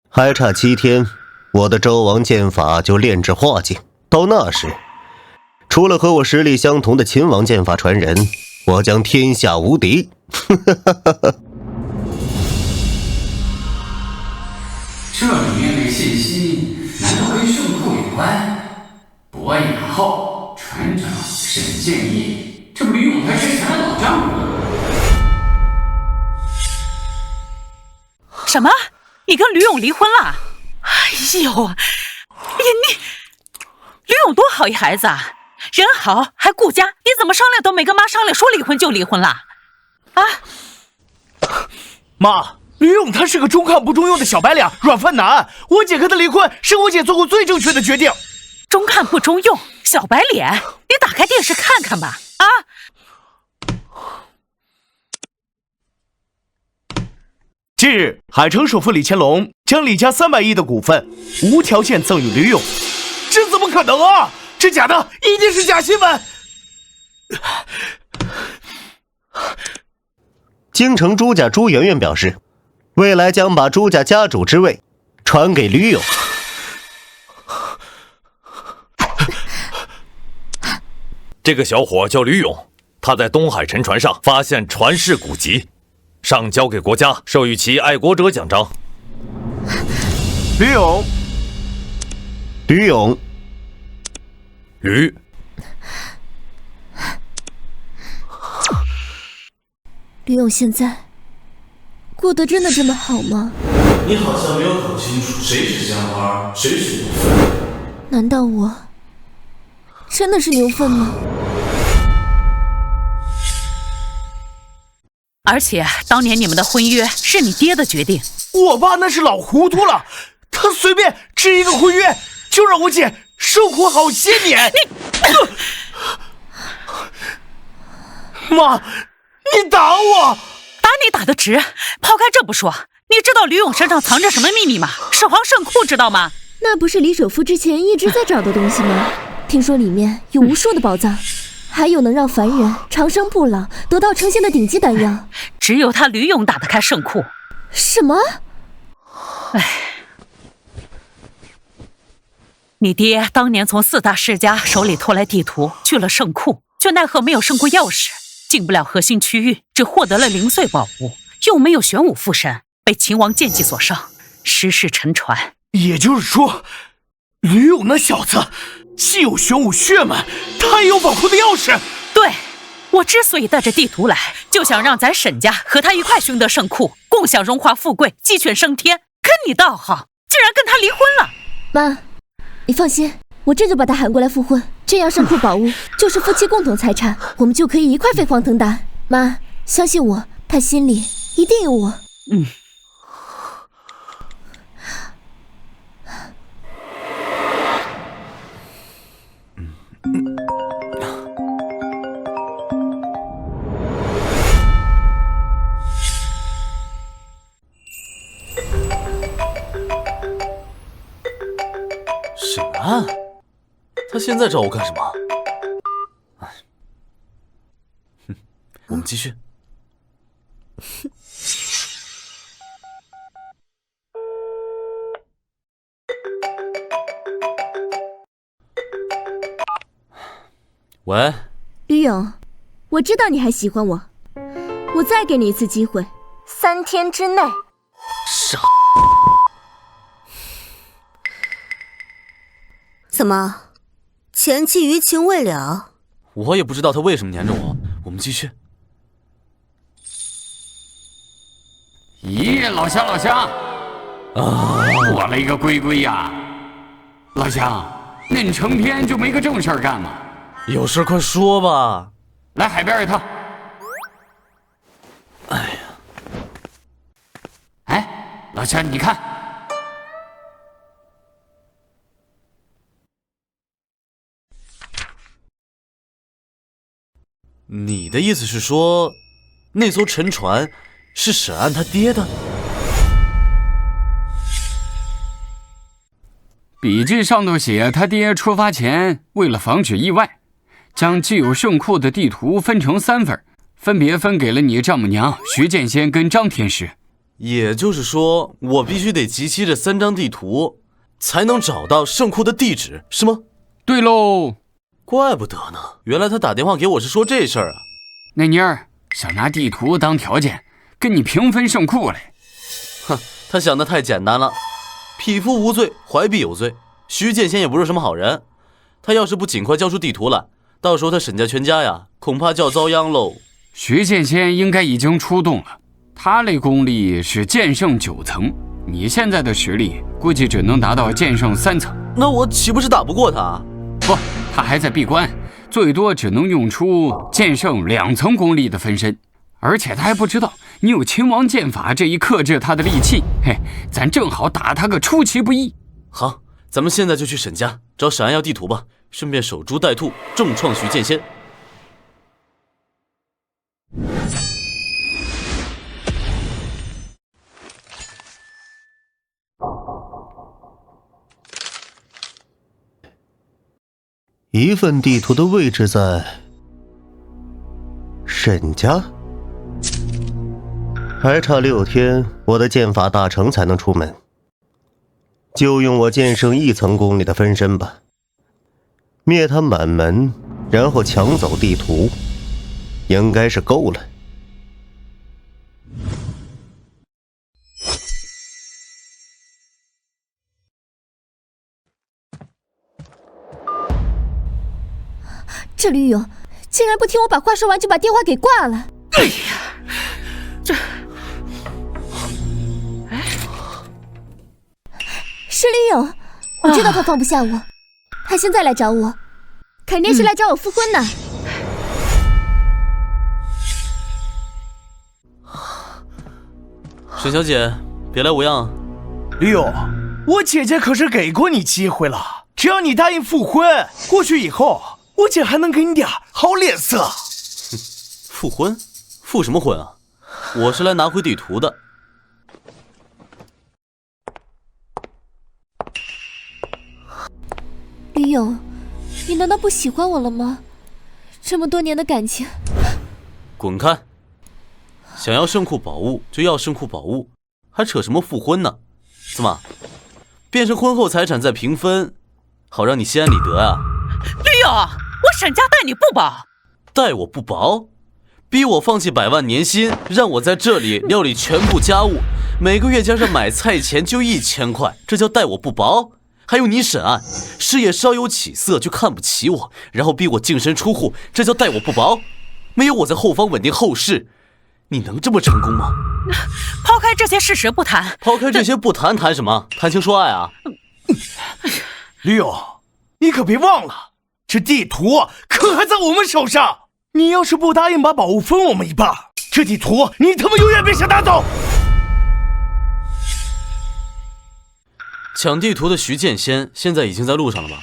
还差7天，我的周王剑法就炼至化境。到那时，除了和我实力相同的秦王剑法传人，我将天下无敌。这里面的信息难道跟圣库有关？伯牙号、船长沈建业，这吕勇他之前的老丈人。什么？你跟吕勇离婚了？哎呦，你吕勇多好一孩子啊，人好还顾家，你怎么商量都没跟妈商量，说离婚就离婚了？啊？妈，吕勇他是个中看不中用的小白脸，软饭男。我姐跟他离婚，是我姐做过最正确的决定。中看不中用，小白脸，你打开电视看看吧。啊！近日，海城首富李乾隆将李家300亿的股份无条件赠与吕勇，这怎么可能啊？这假的，一定是假新闻。京城朱家朱媛媛表示，未来将把朱家家主之位传给吕勇。这个小伙叫吕勇，他在东海沉船上发现传世古籍，上交给国家，授予其爱国者奖章。吕勇，吕勇，吕。吕勇现在过得真的这么好吗？你好像没有搞清楚谁是香花，谁是牛粪。难道我真的是牛粪吗？而且当年你们的婚约是你爹的决定，我爸那是老糊涂了，他随便吃一个婚约就让我姐受苦好些年。妈，你打我！打你打得值。抛开这不说，你知道吕勇身上藏着什么秘密吗？始皇圣库知道吗？那不是李首富之前一直在找的东西吗？听说里面有无数的宝藏，还有能让凡人长生不老、得道成仙的顶级丹药。只有他吕勇打得开圣库。什么？哎，你爹当年从4大世家手里拖来地图，去了圣库，却奈何没有圣库钥匙，进不了核心区域，只获得了零碎宝物，又没有玄武附身，被秦王剑气所伤，失事沉船。也就是说，吕勇那小子既有玄武血脉，他也有宝库的钥匙。对，我之所以带着地图来，就想让咱沈家和他一块寻得圣库，共享荣华富贵，鸡犬升天。可你倒好，居然跟他离婚了。妈，你放心，我这就把他喊过来复婚，这样圣库宝物就是夫妻共同财产，我们就可以一块飞黄腾达。妈，相信我，他心里一定有我。沈安，他现在找我干什么？我们继续。喂，吕勇，我知道你还喜欢我，我再给你一次机会，3天之内。傻。怎么，前期余情未了？我也不知道他为什么黏着我。我们继续。咦，老乡，我了一个龟龟呀！老乡，恁成天就没个正事儿干吗？有事快说吧。来海边一趟。哎呀，哎，老乡，你看。你的意思是说，那艘沉船是沈安他爹的？笔记上头写，他爹出发前为了防止意外，将既有圣库的地图分成3份，分别分给了你丈母娘徐剑仙跟张天师。也就是说，我必须得集齐这3张地图，才能找到圣库的地址，是吗？对喽。怪不得呢，原来他打电话给我是说这事儿啊。那妮儿想拿地图当条件，跟你平分圣库嘞。哼，他想的太简单了。匹夫无罪，怀璧有罪。徐剑仙也不是什么好人，他要是不尽快交出地图来，到时候他沈家全家呀，恐怕就要遭殃喽。徐剑仙应该已经出动了，他那功力是剑圣9层，你现在的实力估计只能达到剑圣3层。那我岂不是打不过他？不，他还在闭关，最多只能用出剑圣2层功力的分身，而且他还不知道你有秦王剑法这一克制他的利器。嘿，咱正好打他个出其不意。好，咱们现在就去沈家找沈安要地图吧，顺便守株待兔，重创徐剑仙。一份地图的位置在沈家，还差6天，我的剑法大成才能出门。就用我剑圣1层功力的分身吧，灭他满门，然后抢走地图，应该是够了。这吕勇竟然不听我把话说完就把电话给挂了。哎呀，这是吕勇，我知道他放不下我，他现在来找我，肯定是来找我复婚呢。沈小姐，别来无恙。吕勇，我姐姐可是给过你机会了，只要你答应复婚，或许以后我姐还能给你点好脸色。复婚？复什么婚啊？我是来拿回地图的。吕勇，你难道不喜欢我了吗？这么多年的感情……滚开！想要圣库宝物就要圣库宝物，还扯什么复婚呢？怎么，变成婚后财产再平分，好让你心安理得啊？吕勇，我沈家待你不薄。待我不薄？逼我放弃100万年薪，让我在这里料理全部家务，每个月加上买菜钱就1000块，这叫待我不薄？还有你沈安，事业稍有起色就看不起我，然后逼我净身出户，这叫待我不薄？没有我在后方稳定后事，你能这么成功吗？抛开这些事实不谈，抛开这些不谈，谈什么？谈情说爱啊？吕勇，你可别忘了，这地图可还在我们手上。你要是不答应把宝物分我们一半，这地图你他妈永远别想拿走！抢地图的徐剑仙现在已经在路上了吧？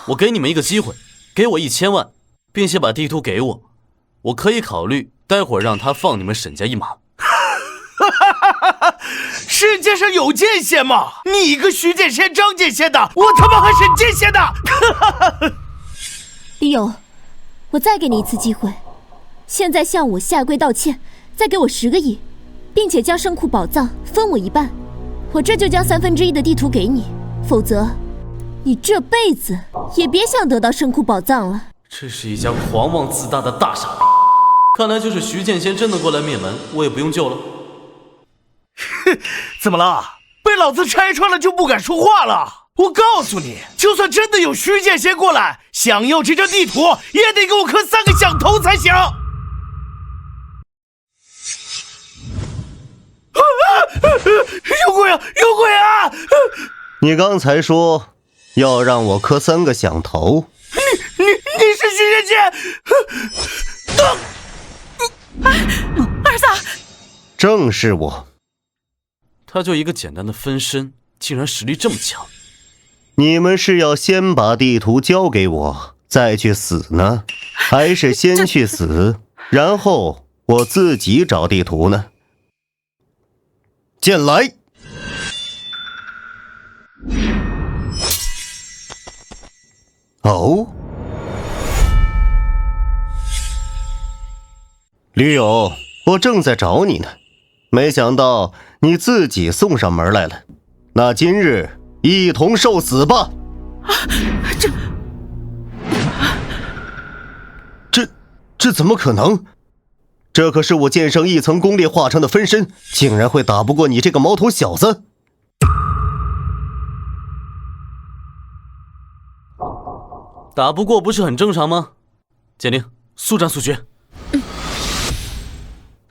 我给你们一个机会，给我1000万，并且把地图给我，我可以考虑待会儿让他放你们沈家一马。世界上有剑仙吗？你一个徐剑仙、张剑仙的，我他妈还沈剑仙的！李勇，我再给你一次机会，现在向我下跪道歉，再给我10个亿，并且将圣库宝藏分我一半，我这就将1/3的地图给你，否则你这辈子也别想得到圣库宝藏了。这是一家狂妄自大的大傻逼，看来就是徐剑仙真的过来灭门，我也不用救了。怎么了？被老子拆穿了就不敢说话了？我告诉你，就算真的有徐剑仙过来，想要这张地图，也得给我磕3个响头才行。有鬼啊！有鬼啊！你刚才说要让我磕3个响头？你是徐剑仙？儿子，正是我。他就一个简单的分身，竟然实力这么强。你们是要先把地图交给我，再去死呢，还是先去死，然后我自己找地图呢？剑来！哦，驴友，我正在找你呢，没想到你自己送上门来了。那今日一同受死吧！这怎么可能？这可是我剑圣1层功力化成的分身，竟然会打不过你这个毛头小子！打不过不是很正常吗？简灵，速战速决。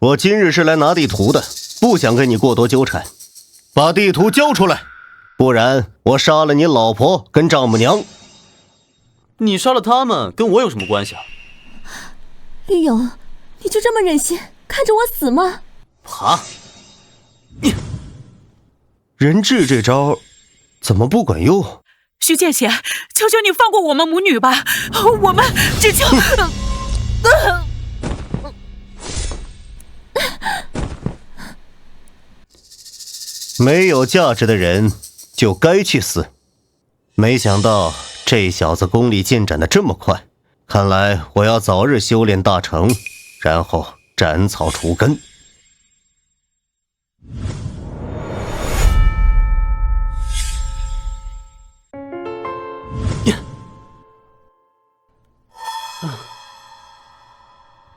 我今日是来拿地图的，不想跟你过多纠缠，把地图交出来，不然我杀了你老婆跟丈母娘。你杀了他们，跟我有什么关系啊？李勇，你就这么忍心看着我死吗？爬！人质这招怎么不管用？徐剑仙，求求你放过我们母女吧，我们只求……没有价值的人就该去死。没想到这小子功力进展的这么快，看来我要早日修炼大成，然后斩草除根。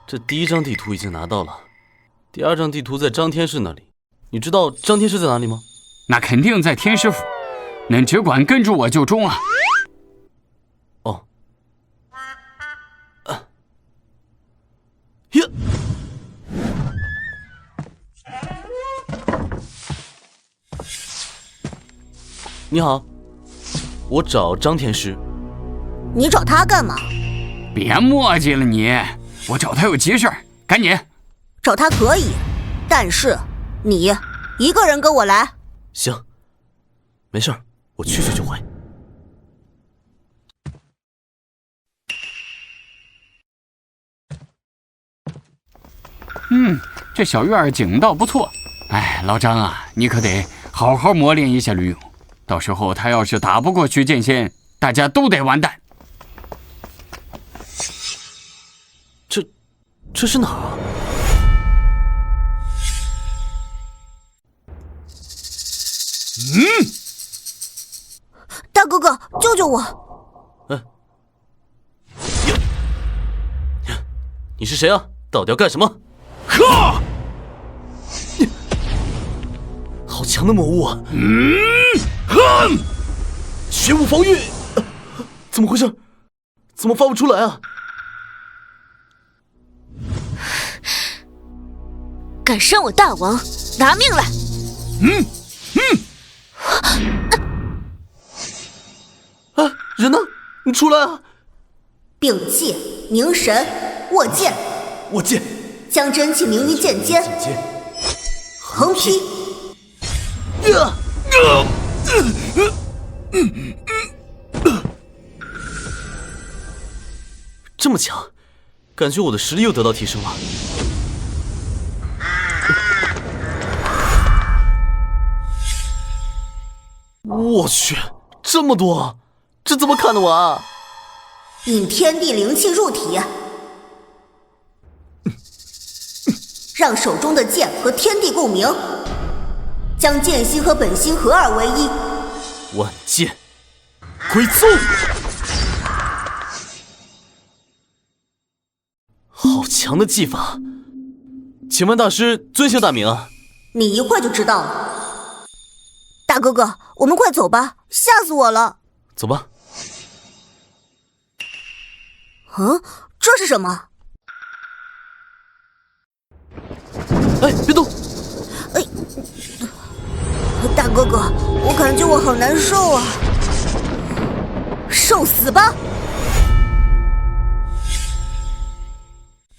这第1张地图已经拿到了，第2张地图在张天师那里。你知道张天师在哪里吗？那肯定在天师府，恁只管跟住我就中啊。哦。你好，我找张天师。你找他干嘛？别墨迹了你，我找他有急事，赶紧。找他可以，但是你一个人跟我来。行，没事儿，我去就回。这小院景倒不错。哎，老张啊，你可得好好磨练一下吕勇，到时候他要是打不过徐剑仙，大家都得完蛋。这是哪儿啊？大哥哥，救救我！你是谁啊？到底要干什么？呵！好强的魔物啊！玄武防御，怎么回事？怎么发不出来啊？敢伤我大王，拿命来！人呢？你出来啊！屏气，凝神，握剑。握剑，将真气凝于剑尖，横劈。这么强，感觉我的实力又得到提升了。我去，这么多，这怎么看得完？引天地灵气入体，让手中的剑和天地共鸣，将剑心和本心合二为一。万剑归宗。好强的技法，请问大师尊姓大名啊？你一会儿就知道了。大哥哥，我们快走吧，吓死我了。走吧。这是什么？哎，别动！哎，大哥哥，我感觉我好难受啊。受死吧！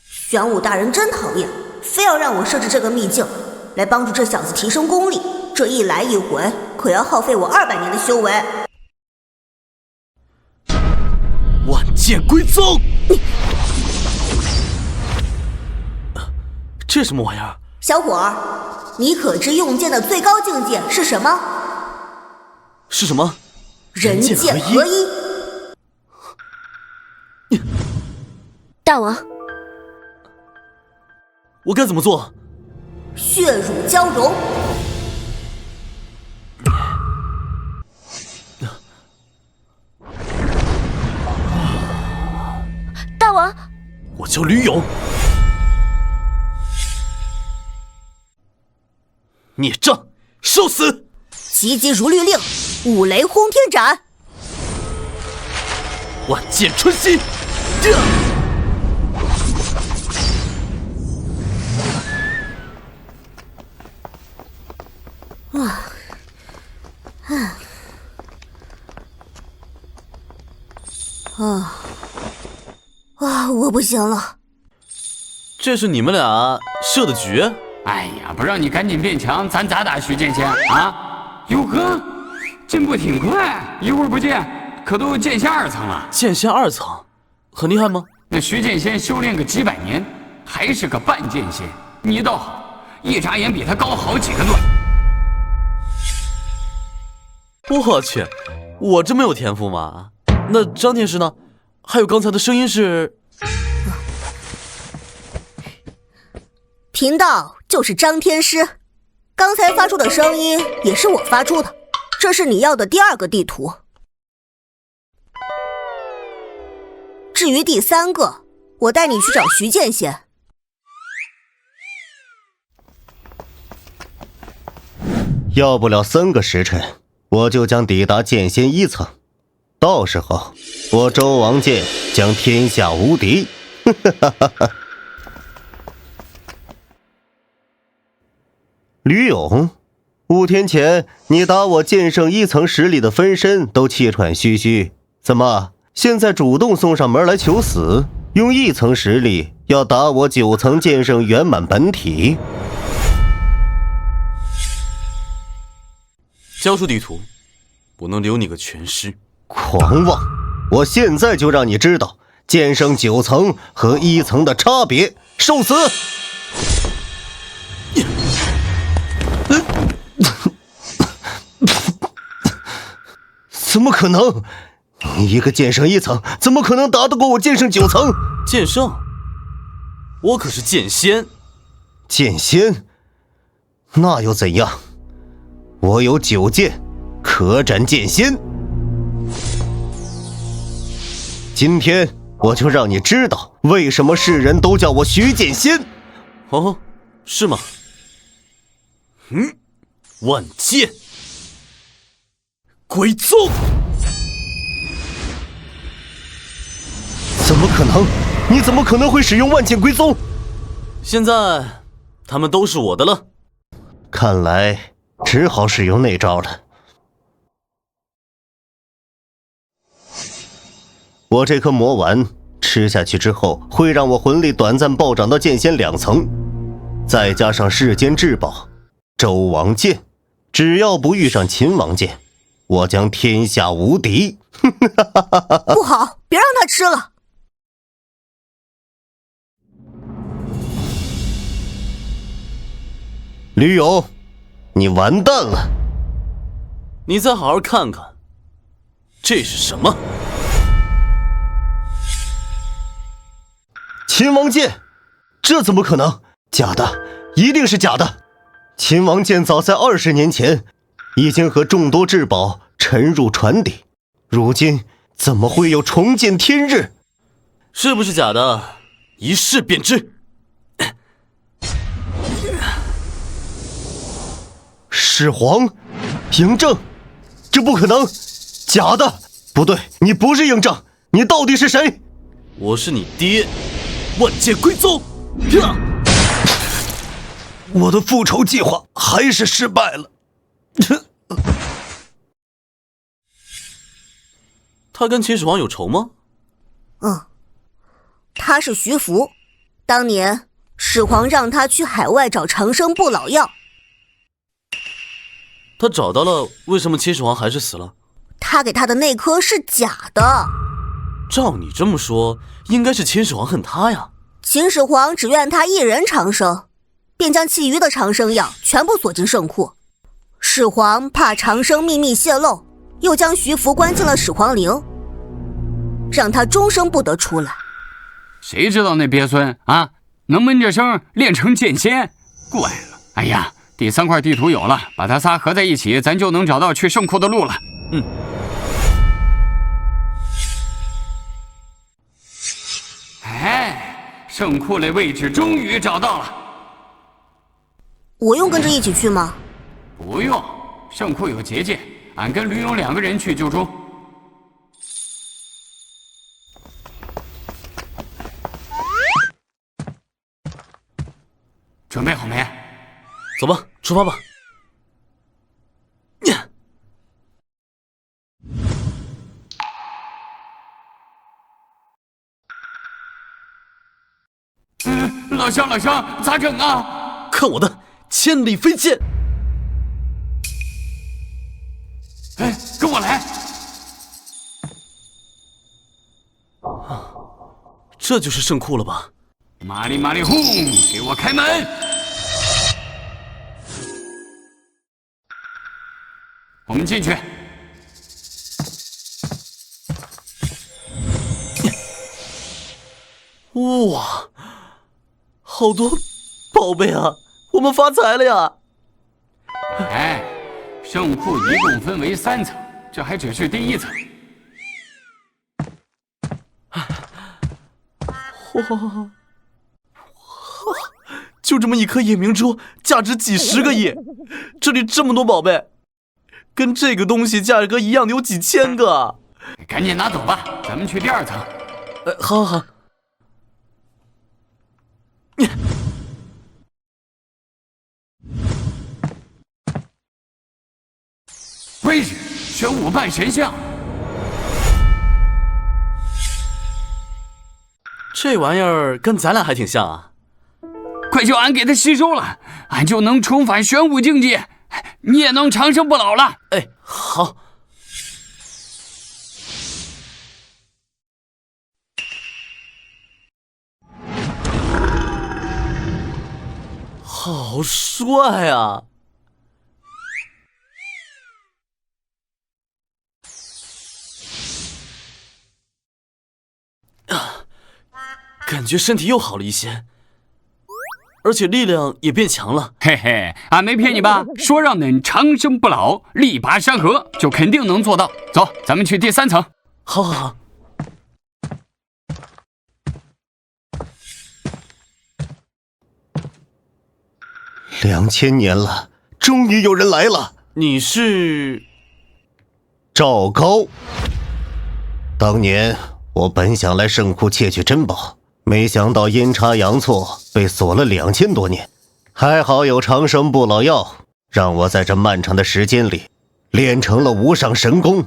玄武大人真讨厌，非要让我设置这个秘境，来帮助这小子提升功力。这一来一回，可要耗费我200年的修为。万剑归宗！这什么玩意儿？小伙儿，你可知用剑的最高境界是什么？是什么？人剑合一。大王，我该怎么做？血乳交融。大王，我叫吕勇。孽障，受死！急急如律令，五雷轰天斩。万箭穿心。我不行了。这是你们俩设的局？哎呀，不让你赶紧变强，咱咋打徐剑仙啊？哟呵，进步挺快，一会儿不见，可都剑仙2层了。剑仙2层，很厉害吗？那徐剑仙修炼个几百年，还是个半剑仙。你倒好，一眨眼比他高好几个段。我去，我这么有天赋吗？那张天师呢？还有刚才的声音是？贫道就是张天师，刚才发出的声音也是我发出的。这是你要的第2个地图。至于第3个，我带你去找徐剑仙。要不了3个时辰，我就将抵达剑仙1层。到时候，我周王剑将天下无敌。吕勇，5天前你打我剑圣1层实力的分身都气喘吁吁，怎么现在主动送上门来求死？用1层实力要打我9层剑圣圆满本体？交出地图，不能留你个全尸。狂妄！我现在就让你知道剑圣9层和1层的差别，受死！怎么可能？你一个剑圣1层，怎么可能打得过我剑圣9层？剑圣？我可是剑仙。剑仙？那又怎样？我有9剑，可斩剑仙。今天我就让你知道，为什么世人都叫我徐剑仙。哦，是吗？万剑归宗！怎么可能？你怎么可能会使用万剑归宗？现在他们都是我的了。看来只好使用那招了。我这颗魔丸吃下去之后会让我魂力短暂暴涨到剑仙2层，再加上世间至宝周王剑，只要不遇上秦王剑，我将天下无敌。不好，别让他吃了。吕勇，你完蛋了！你再好好看看，这是什么？秦王剑，这怎么可能？假的，一定是假的。秦王剑早在20年前已经和众多至宝沉入船底，如今怎么会有重见天日？是不是假的？一试便知。始皇，嬴政，这不可能，假的！不对，你不是嬴政，你到底是谁？我是你爹，万剑归宗。我的复仇计划还是失败了。他跟秦始皇有仇吗？他是徐福，当年始皇让他去海外找长生不老药。他找到了，为什么秦始皇还是死了？他给他的那颗是假的。照你这么说，应该是秦始皇恨他呀。秦始皇只愿他一人长生，便将其余的长生药全部锁进圣库。始皇怕长生秘密泄露，又将徐福关进了始皇陵，让他终生不得出来。谁知道那鳖孙啊，能闷着声练成剑仙？怪了！哎呀，第3块地图有了，把它仨合在一起，咱就能找到去圣库的路了。哎，圣库的位置终于找到了。我用跟着一起去吗？不用，圣库有结界，俺跟吕勇2个人去就中。准备好没？走吧，出发吧。老乡，咋整啊？看我的千里飞剑！哎，跟我来！这就是圣库了吧？麻利麻利轰，给我开门！我们进去。哇，好多宝贝啊！我们发财了呀！哎，圣库一共分为3层，这还只是第1层。哇，就这么一颗夜明珠，价值几10个亿。这里这么多宝贝，跟这个东西价格一样的有几千个。赶紧拿走吧，咱们去第2层。好好好。位置，玄武半神像。这玩意儿跟咱俩还挺像啊！快叫俺给它吸收了，俺就能重返玄武境界，你也能长生不老了。哎，好。好帅啊！感觉身体又好了一些，而且力量也变强了。嘿嘿，俺没骗你吧？说让恁长生不老，力拔山河，就肯定能做到。走，咱们去第3层。好好好。2000年了，终于有人来了。你是赵高。当年我本想来圣库窃取珍宝，没想到阴差阳错被锁了2000多年，还好有长生不老药，让我在这漫长的时间里练成了无上神功。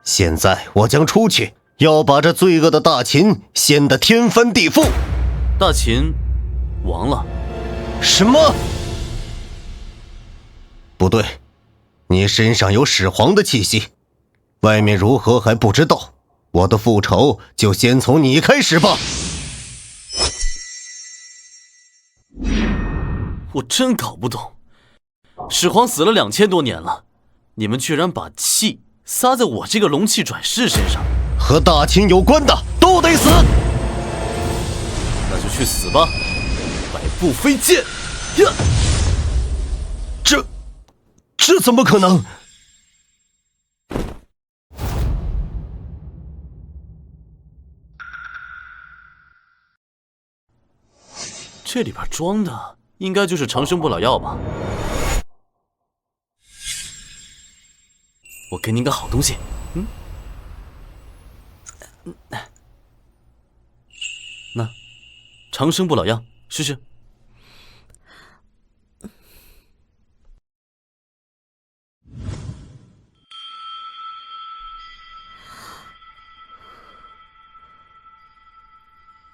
现在我将出去要把这罪恶的大秦掀得天翻地覆。大秦亡了？什么？不对，你身上有始皇的气息，外面如何还不知道。我的复仇就先从你开始吧。我真搞不懂，始皇死了2000多年了，你们居然把气撒在我这个龙气转世身上。和大秦有关的都得死。那就去死吧，百步飞剑！呀，这怎么可能？这里边装的应该就是长生不老药吧？我给您个好东西，那长生不老药，试试。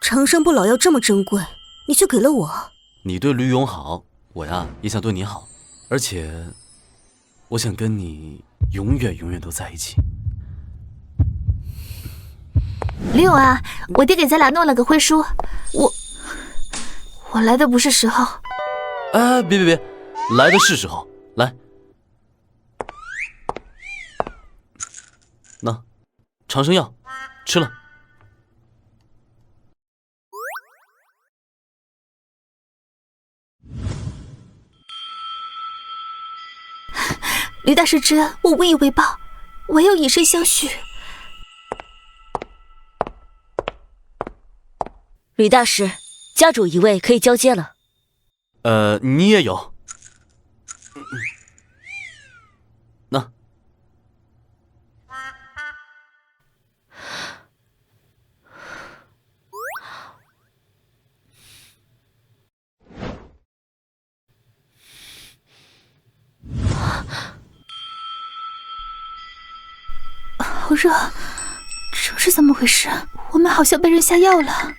长生不老药这么珍贵，你却给了我。你对吕勇好，我呀也想对你好，而且我想跟你永远都在一起。吕勇啊，我爹给咱俩弄了个徽书，我来的不是时候。哎，别，来的是时候，来。那长生药吃了。吕大师之恩，我无以为报，唯有以身相许。吕大师，家主一位可以交接了。你也有。那。好热，这是怎么回事？我们好像被人下药了。